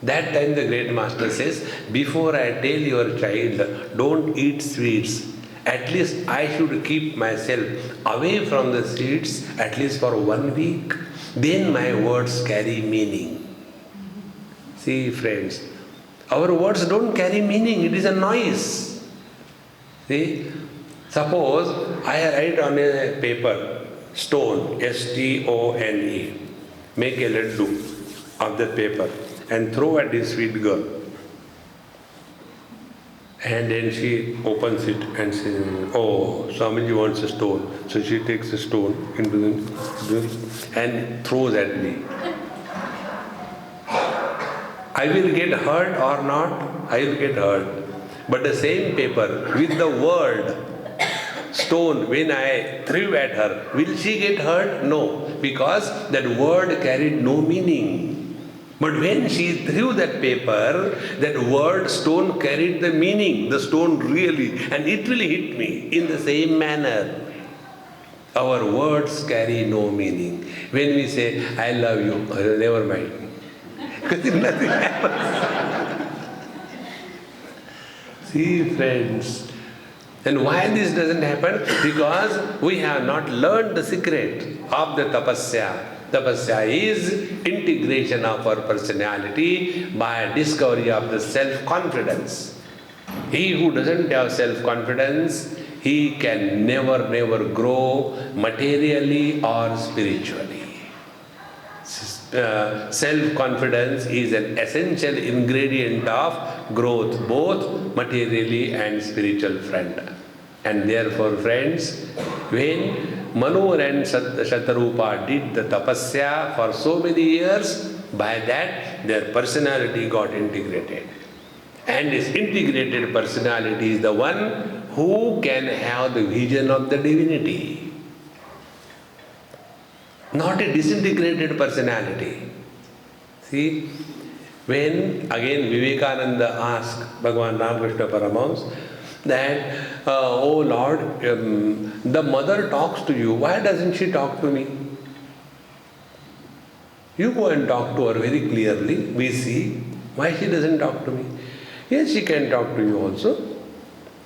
That time the great master says, before I tell your child, don't eat sweets, at least I should keep myself away from the sweets at least for 1 week. Then my words carry meaning. See, friends, our words don't carry meaning, it is a noise. See, suppose I write on a paper, stone, S-T-O-N-E, make a laddu of the paper and throw at this sweet girl. And then she opens it and says, oh, Swamiji wants a stone. So she takes a stone into this and throws at me. I will get hurt or not, I will get hurt. But the same paper with the word stone, when I threw at her, will she get hurt? No, because that word carried no meaning. But when she threw that paper, that word stone carried the meaning, the stone really, and it will hit me in the same manner. Our words carry no meaning. When we say, I love you, never mind. Because nothing happens. See, friends, and why this doesn't happen? Because we have not learned the secret of the tapasya. Tapasya is integration of our personality by discovery of the self-confidence. He who doesn't have self-confidence he can never grow materially or spiritually. Self-confidence is an essential ingredient of growth, both materially and spiritual front. And therefore, friends, when Manu and Shatarupa did the tapasya for so many years, by that their personality got integrated. And this integrated personality is the one who can have the vision of the divinity. Not a disintegrated personality. See, when again Vivekananda asked Bhagavan Ramakrishna Paramahamsa that, oh Lord, the mother talks to you, why doesn't she talk to me? You go and talk to her very clearly, we see. Why she doesn't talk to me? Yes, she can talk to you also.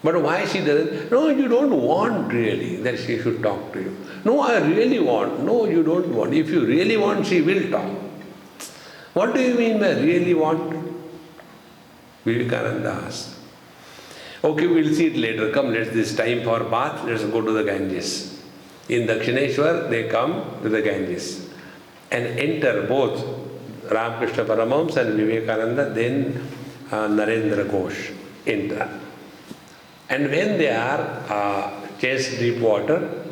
But why she doesn't? No, you don't want really that she should talk to you. No, I really want. No, you don't want. If you really want, she will talk. What do you mean by really want? Vivekananda asked. Okay, we'll see it later. Come, this time for bath, let's go to the Ganges. In Dakshineshwar, they come to the Ganges and enter both Ramakrishna Paramahamsa and Vivekananda, then Narendra Ghosh enter. And when they are chest deep water,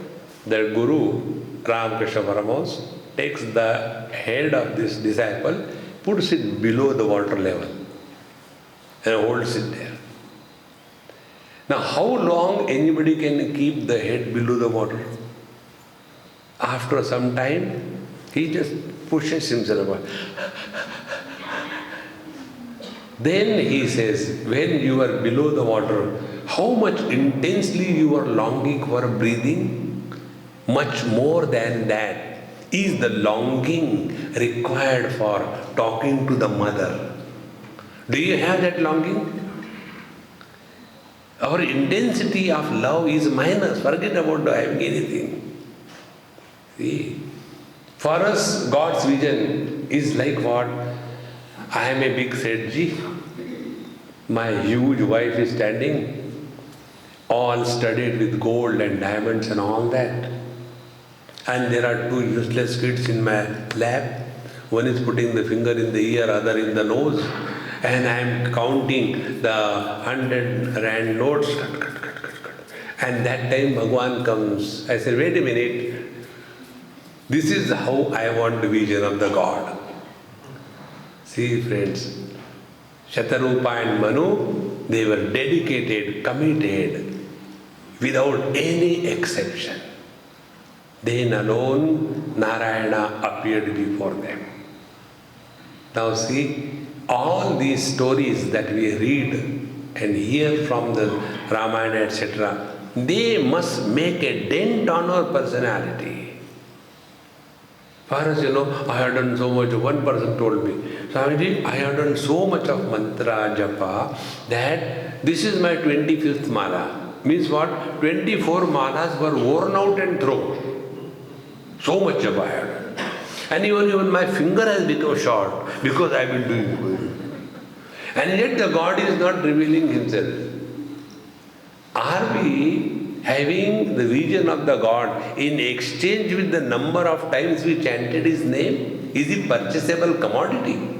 their Guru, Ramakrishna Paramahamsa, takes the head of this disciple, puts it below the water level and holds it there. Now, how long anybody can keep the head below the water? After some time, he just pushes himself away. Then he says, when you are below the water, how much intensely you are longing for breathing? Much more than that is the longing required for talking to the mother. Do you have that longing? Our intensity of love is minus. Forget about having anything. See, for us, God's vision is like what? I am a big Sethji. My huge wife is standing, all studded with gold and diamonds and all that. And there are two useless kids in my lap. One is putting the finger in the ear, other in the nose. And I am counting the 100 rand notes. And that time Bhagwan comes. I said, wait a minute. This is how I want the vision of the God. See, friends, Shatarupa and Manu, they were dedicated, committed, without any exception. Then alone, Narayana appeared before them. Now see, all these stories that we read and hear from the Ramayana, etc., they must make a dent on our personality. For us, I have done so much. One person told me, Swamiji, I have done so much of mantra, japa, that this is my 25th mala. Means what? 24 malas were worn out and thrown. So much japa I have done. And even my finger has become short because I have been doing. And yet the God is not revealing Himself. Are we having the vision of the God in exchange with the number of times we chanted His name? Is it purchasable commodity?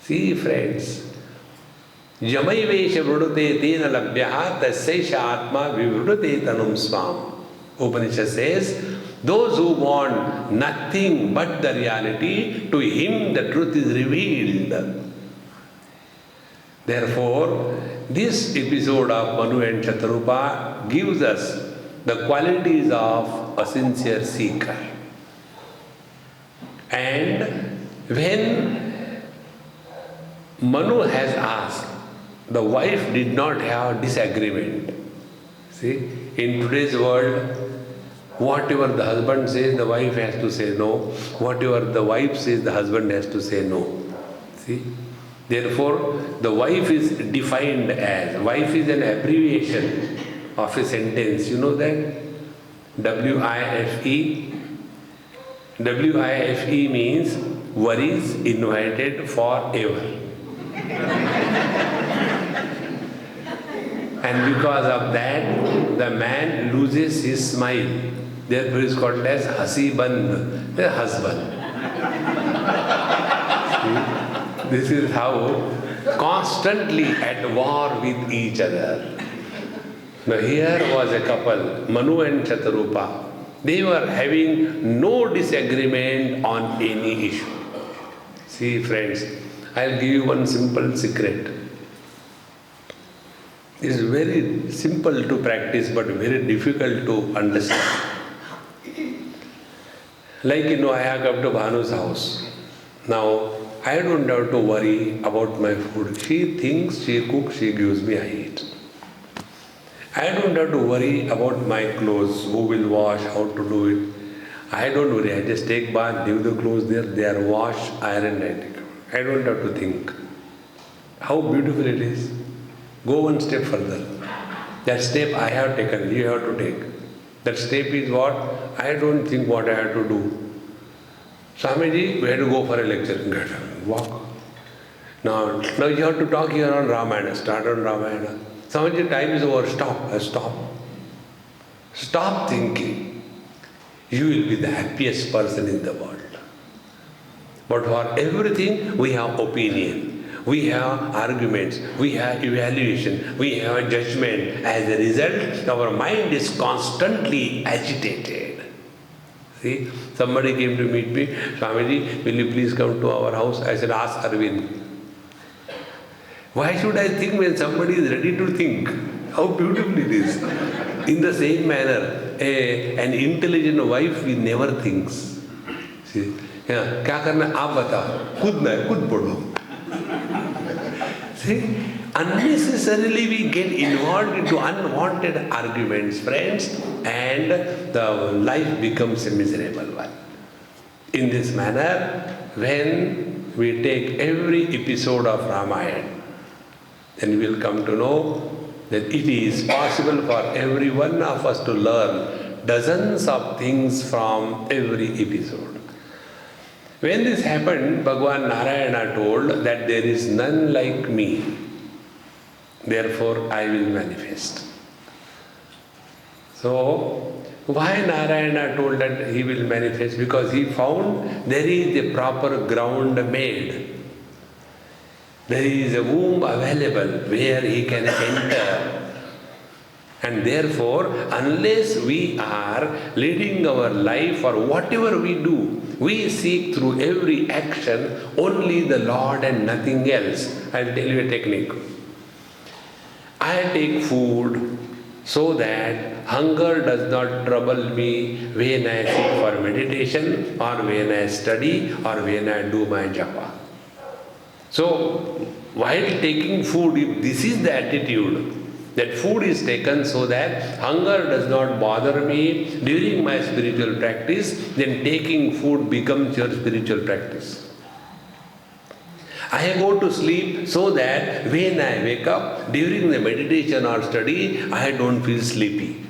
See, friends, Jamai Vesha Vrudate Tena Labhyaha Tasyaisha Atma Vivrudate Tanum Swam. Upanishad says, those who want nothing but the reality, to him the truth is revealed. Therefore, this episode of Manu and Shatarupa gives us the qualities of a sincere seeker. And when Manu has asked, the wife did not have disagreement. See, in today's world, whatever the husband says, the wife has to say no. Whatever the wife says, the husband has to say no. See? Therefore, the wife is defined as, wife is an abbreviation of a sentence. You know that? W-I-F-E. W-I-F-E means worries invited forever. And because of that, the man loses his smile. Therefore, he is called as Hasiband, the husband. This is how constantly at war with each other. Now here was a couple, Manu and Chaturupa. They were having no disagreement on any issue. See friends, I'll give you one simple secret. It's very simple to practice but very difficult to understand. Like I have come to Bhanu's house. Now I don't have to worry about my food. She thinks, she cooks, she gives me, I eat. I don't have to worry about my clothes, who will wash, how to do it. I don't worry, I just take bath, leave the clothes there, they are washed, ironed, I take. I don't have to think. How beautiful it is. Go one step further. That step I have taken, you have to take. That step is what? I don't think what I have to do. Swamiji, we have to go for a lecture. Walk. Now you have to talk here on Ramayana. Start on Ramayana. Swamiji, time is over. Stop. Stop. Stop thinking. You will be the happiest person in the world. But for everything, we have opinion. We have arguments. We have evaluation. We have judgment. As a result, our mind is constantly agitated. See, somebody came to meet me, Swamiji, will you please come to our house? I said, ask Arvind. Why should I think when somebody is ready to think? How beautiful it is. In the same manner, an intelligent wife will never thinks. See, क्या करना आप बताओ, कूदना है, कूद पड़ो. See, unnecessarily we get involved into unwanted arguments, friends, and the life becomes a miserable one. In this manner, when we take every episode of Ramayana, then we will come to know that it is possible for every one of us to learn dozens of things from every episode. When this happened, Bhagavan Narayana told that there is none like me, therefore I will manifest. So, why Narayana told that he will manifest? Because he found there is a proper ground made. There is a womb available where he can enter. And therefore, unless we are leading our life or whatever we do, we seek through every action only the Lord and nothing else. I will tell you a technique. I take food so that hunger does not trouble me when I sit for meditation or when I study or when I do my japa. So, while taking food, if this is the attitude, that food is taken so that hunger does not bother me during my spiritual practice, then taking food becomes your spiritual practice. I go to sleep so that when I wake up during the meditation or study, I don't feel sleepy.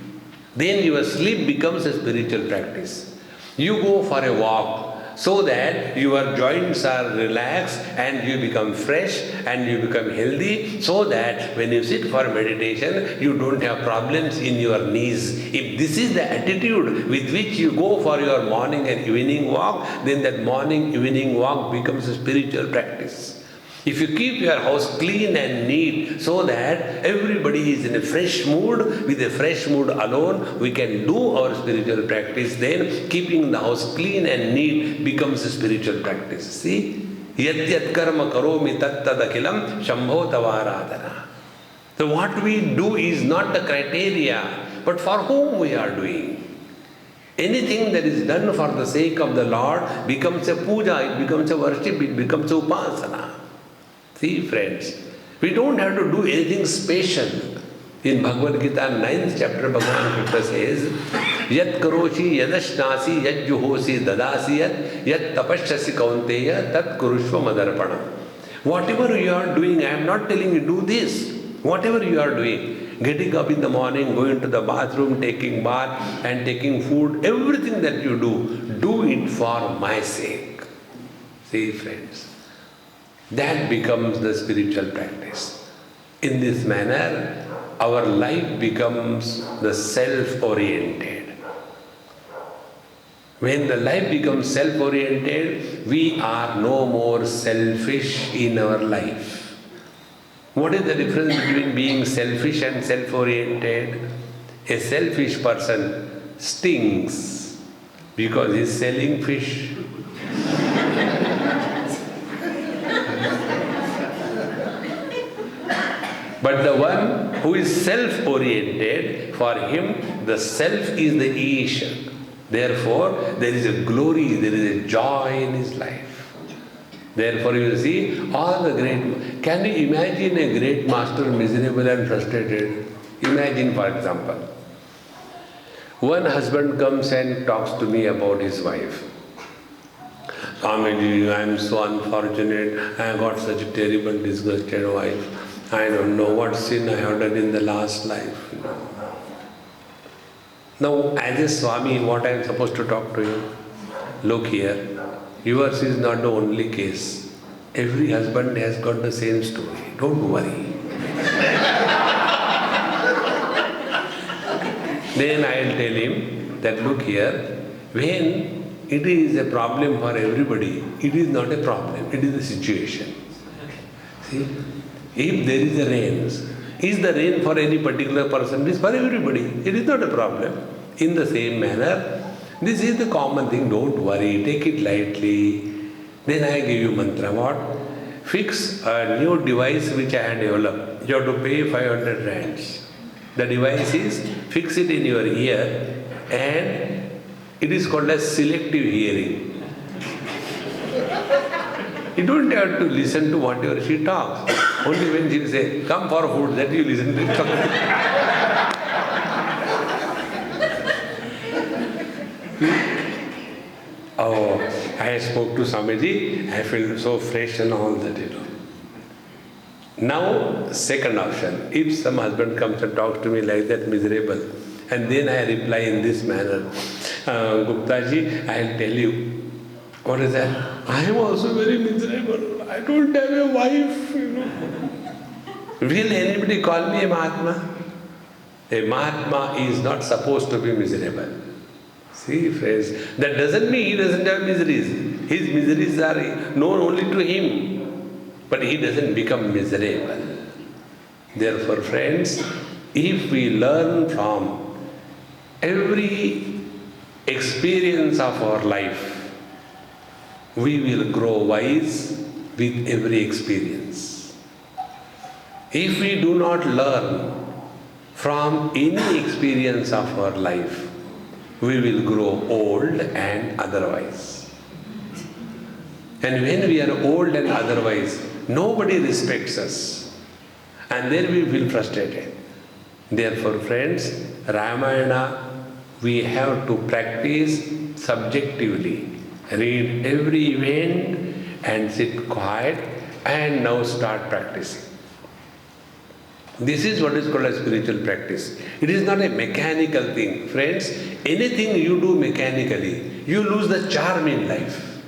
Then your sleep becomes a spiritual practice. You go for a walk so that your joints are relaxed and you become fresh and you become healthy, so that when you sit for meditation, you don't have problems in your knees. If this is the attitude with which you go for your morning and evening walk, then that morning, evening walk becomes a spiritual practice. If you keep your house clean and neat so that everybody is in a fresh mood, with a fresh mood alone, we can do our spiritual practice, then keeping the house clean and neat becomes a spiritual practice. See? Yat yat karma karomi tat tad akhilam shambho tavaradhana. So what we do is not the criteria, but for whom we are doing. Anything that is done for the sake of the Lord becomes a puja, it becomes a worship, it becomes a upasana. See friends, we don't have to do anything special. In Bhagavad Gita 9th chapter, Bhagavan Krishna says, Yat karoshi yadashnasi yat juhosi dadasi yat tapashyasi kaunteya tat kurushva madarpana. Whatever you are doing, I am not telling you do this. Whatever you are doing, getting up in the morning, going to the bathroom, taking bath and taking food, everything that you do it for my sake. See friends, that becomes the spiritual practice. In this manner, our life becomes the self-oriented. When the life becomes self-oriented, we are no more selfish in our life. What is the difference between being selfish and self-oriented? A selfish person stinks because he is selling fish. But the one who is self-oriented, for him the self is the Isha. Therefore, there is a glory, there is a joy in his life. Therefore, you see, all the great... Can you imagine a great master miserable and frustrated? Imagine, for example, one husband comes and talks to me about his wife. Swamiji, I am so unfortunate. I got such a terrible, disgusted wife. I don't know what sin I have done in the last life. Now, as a Swami, what I am supposed to talk to you? Look here, yours is not the only case. Every husband has got the same story. Don't worry. Then I will tell him that, look here, when it is a problem for everybody, it is not a problem, it is a situation. See, if there is a rain, is the rain for any particular person? It is for everybody. It is not a problem. In the same manner, this is the common thing. Don't worry, take it lightly. Then I give you mantra. What? Fix a new device which I had developed. You have to pay 500 rands. The device is, fix it in your ear, and it is called as selective hearing. You don't have to listen to whatever she talks. Only when she will say, come for food, that you listen to it. Oh, I spoke to Swamiji, I feel so fresh and all that, Now, second option, if some husband comes and talks to me like that, miserable, and then I reply in this manner, Guptaji, I will tell you, what is that? I am also very miserable. I don't have a wife, Will anybody call me a Mahatma? A Mahatma is not supposed to be miserable. See, friends, that doesn't mean he doesn't have miseries. His miseries are known only to him, but he doesn't become miserable. Therefore, friends, if we learn from every experience of our life, we will grow wise with every experience. If we do not learn from any experience of our life, we will grow old and otherwise. And when we are old and otherwise, nobody respects us. And then we feel frustrated. Therefore, friends, Ramayana, we have to practice subjectively. Read every event and sit quiet and now start practicing. This is what is called a spiritual practice. It is not a mechanical thing. Friends, anything you do mechanically, you lose the charm in life.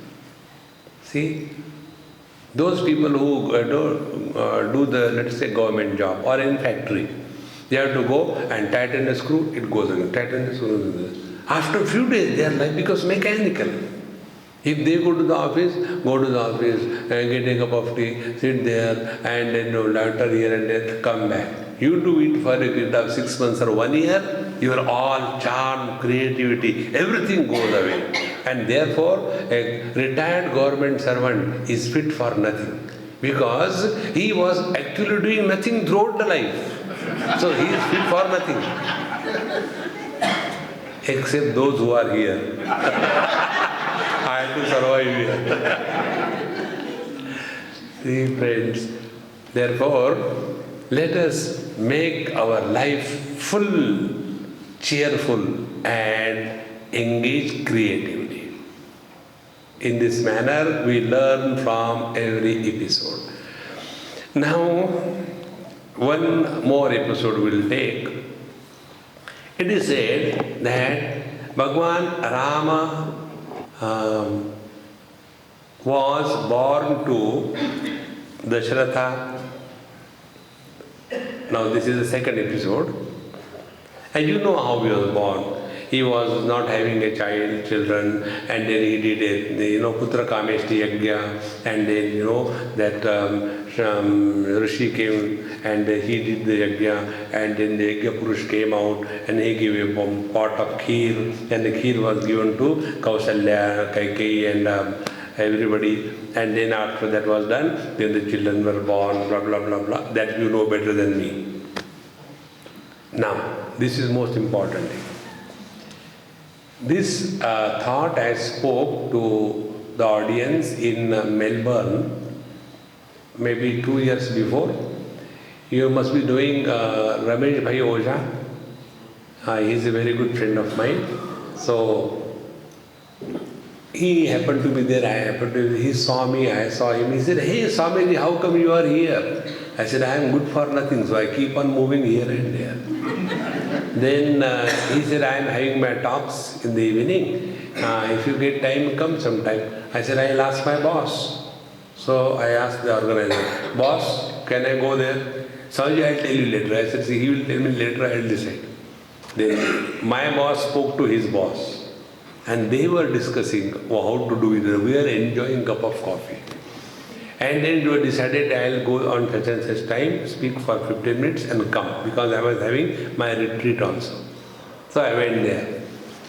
See, those people who do the, let's say, government job or in factory, they have to go and tighten the screw, it goes again, tighten the screw. After a few days, their life becomes mechanical. If they go to the office and get a cup of tea, sit there and then laughter here and there, come back. You do it for a period of 6 months or 1 year, your all charm, creativity, everything goes away. And therefore, a retired government servant is fit for nothing. Because he was actually doing nothing throughout the life. So he is fit for nothing. Except those who are here. I have to survive here. See, friends, therefore, let us make our life full, cheerful, and engage creatively. In this manner, we learn from every episode. Now, one more episode we'll take. It is said that Bhagwan Rama was born to Dasharatha Now this is the second episode. And you know how he was born. He was not having a children, and then he did a, Putra Kameshti Yagya, and then, that Rishi came and he did the Yagya, and then the Yagya Purush came out and he gave a pot of kheer, and the kheer was given to Kausalya, Kaikeyi, and everybody, and then after that was done, then the children were born, blah, blah, blah, blah. That you know better than me. Now, this is most important thing. This thought I spoke to the audience in Melbourne maybe 2 years before. You must be knowing Ramesh Bhai Oja. He is a very good friend of mine. So he happened to be there. He saw me, I saw him. He said, "Hey Swamiji, how come you are here?" I said, "I am good for nothing, so I keep on moving here and there." Then he said, "I am having my talks in the evening. If you get time, come sometime." I said, "I'll ask my boss." So I asked the organizer, "Boss, can I go there?" "Swamiji, I'll tell you later." I said, "See, he will tell me later, I'll decide." Then my boss spoke to his boss, and they were discussing how to do it. We are enjoying a cup of coffee. And then we decided I'll go on such and such time, speak for 15 minutes and come, because I was having my retreat also. So I went there.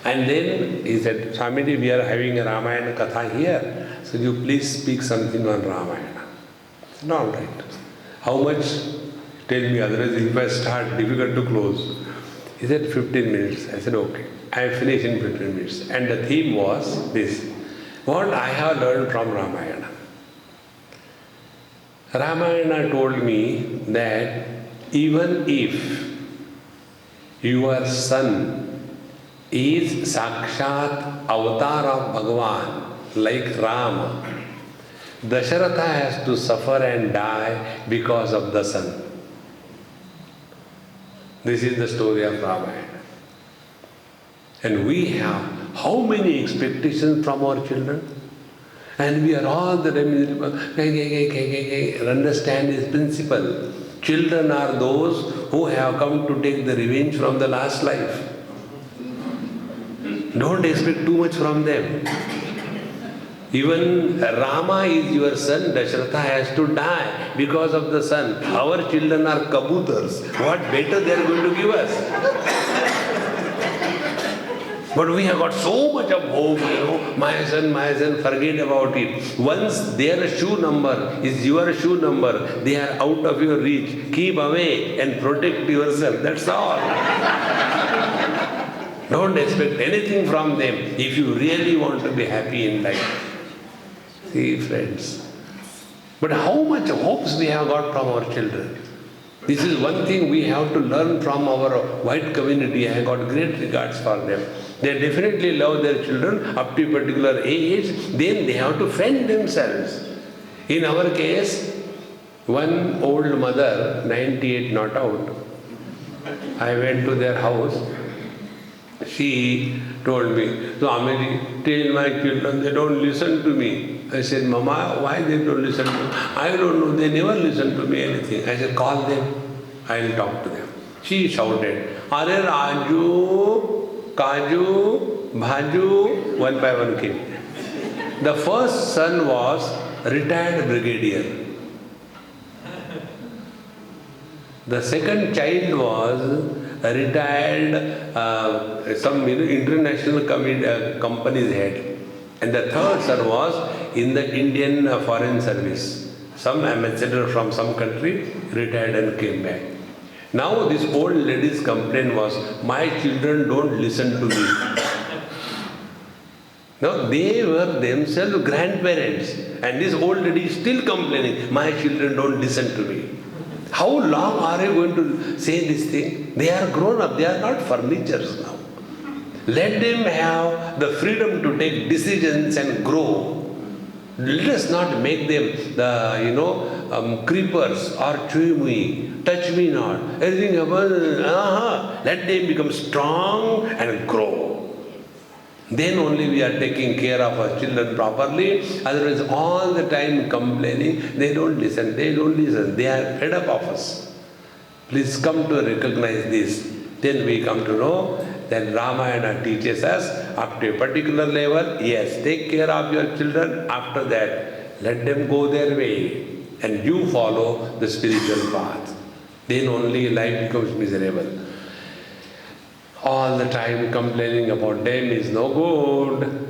And then he said, "Swamiji, we are having a Ramayana Katha here, so you please speak something on Ramayana." I said, "All right. How much? Tell me, otherwise if I start, difficult to close." He said, 15 minutes. I said, "Okay." I finished in 15 minutes. And the theme was this: what I have learned from Ramayana. Ramayana told me that even if your son is Sakshat avatar of Bhagavan, like Rama, Dasharatha has to suffer and die because of the son. This is the story of Ramayana. And we have how many expectations from our children? And we are all the time understand this principle. Children are those who have come to take the revenge from the last life. Don't expect too much from them. Even Rama is your son, Dasharatha has to die because of the son. Our children are kabutars. What better they are going to give us? But we have got so much of hope, my son, forget about it. Once their shoe number is your shoe number, they are out of your reach. Keep away and protect yourself, that's all. Don't expect anything from them if you really want to be happy in life. See, friends. But how much hopes we have got from our children. This is one thing we have to learn from our white community. I have got great regards for them. They definitely love their children up to a particular age, then they have to fend themselves. In our case, one old mother, 98 not out, I went to their house. She told me, "Swamiji, tell my children they don't listen to me." I said, "Mama, why they don't listen to me?" "I don't know, they never listen to me anything." I said, "Call them, I'll talk to them." She shouted, "Are Raju, Kaju, Bhaju," one by one came. The first son was retired brigadier. The second child was a retired international company's head. And the third son was in the Indian Foreign Service. Some ambassador from some country retired and came back. Now this old lady's complaint was, "My children don't listen to me." Now they were themselves grandparents, and this old lady is still complaining, "My children don't listen to me." How long are you going to say this thing? They are grown up, they are not furnitures now. Let them have the freedom to take decisions and grow. Let us not make them the creepers or chui-mui, touch me not. Everything happens, let them become strong and grow. Then only we are taking care of our children properly. Otherwise, all the time complaining, they don't listen, they are fed up of us. Please come to recognize this. Then we come to know that Ramayana teaches us up to a particular level, yes, take care of your children. After that, let them go their way and you follow the spiritual path. Then only life becomes miserable. All the time complaining about them is no good.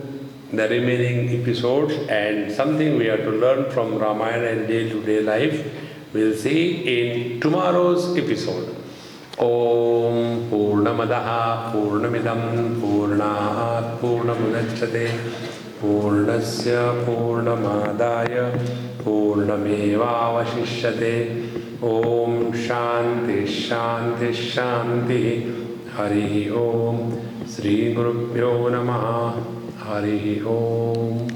The remaining episodes and something we have to learn from Ramayana in day-to-day life, we'll see in tomorrow's episode. Om Purnamadaha Purnamidam Purnat Purnamudachyate Purnasya Purnamadaya Purnamevavashishyate. Om Shanti Shanti Shanti. Hari Om. Sri Gurubhyo Namaha. Hari Om.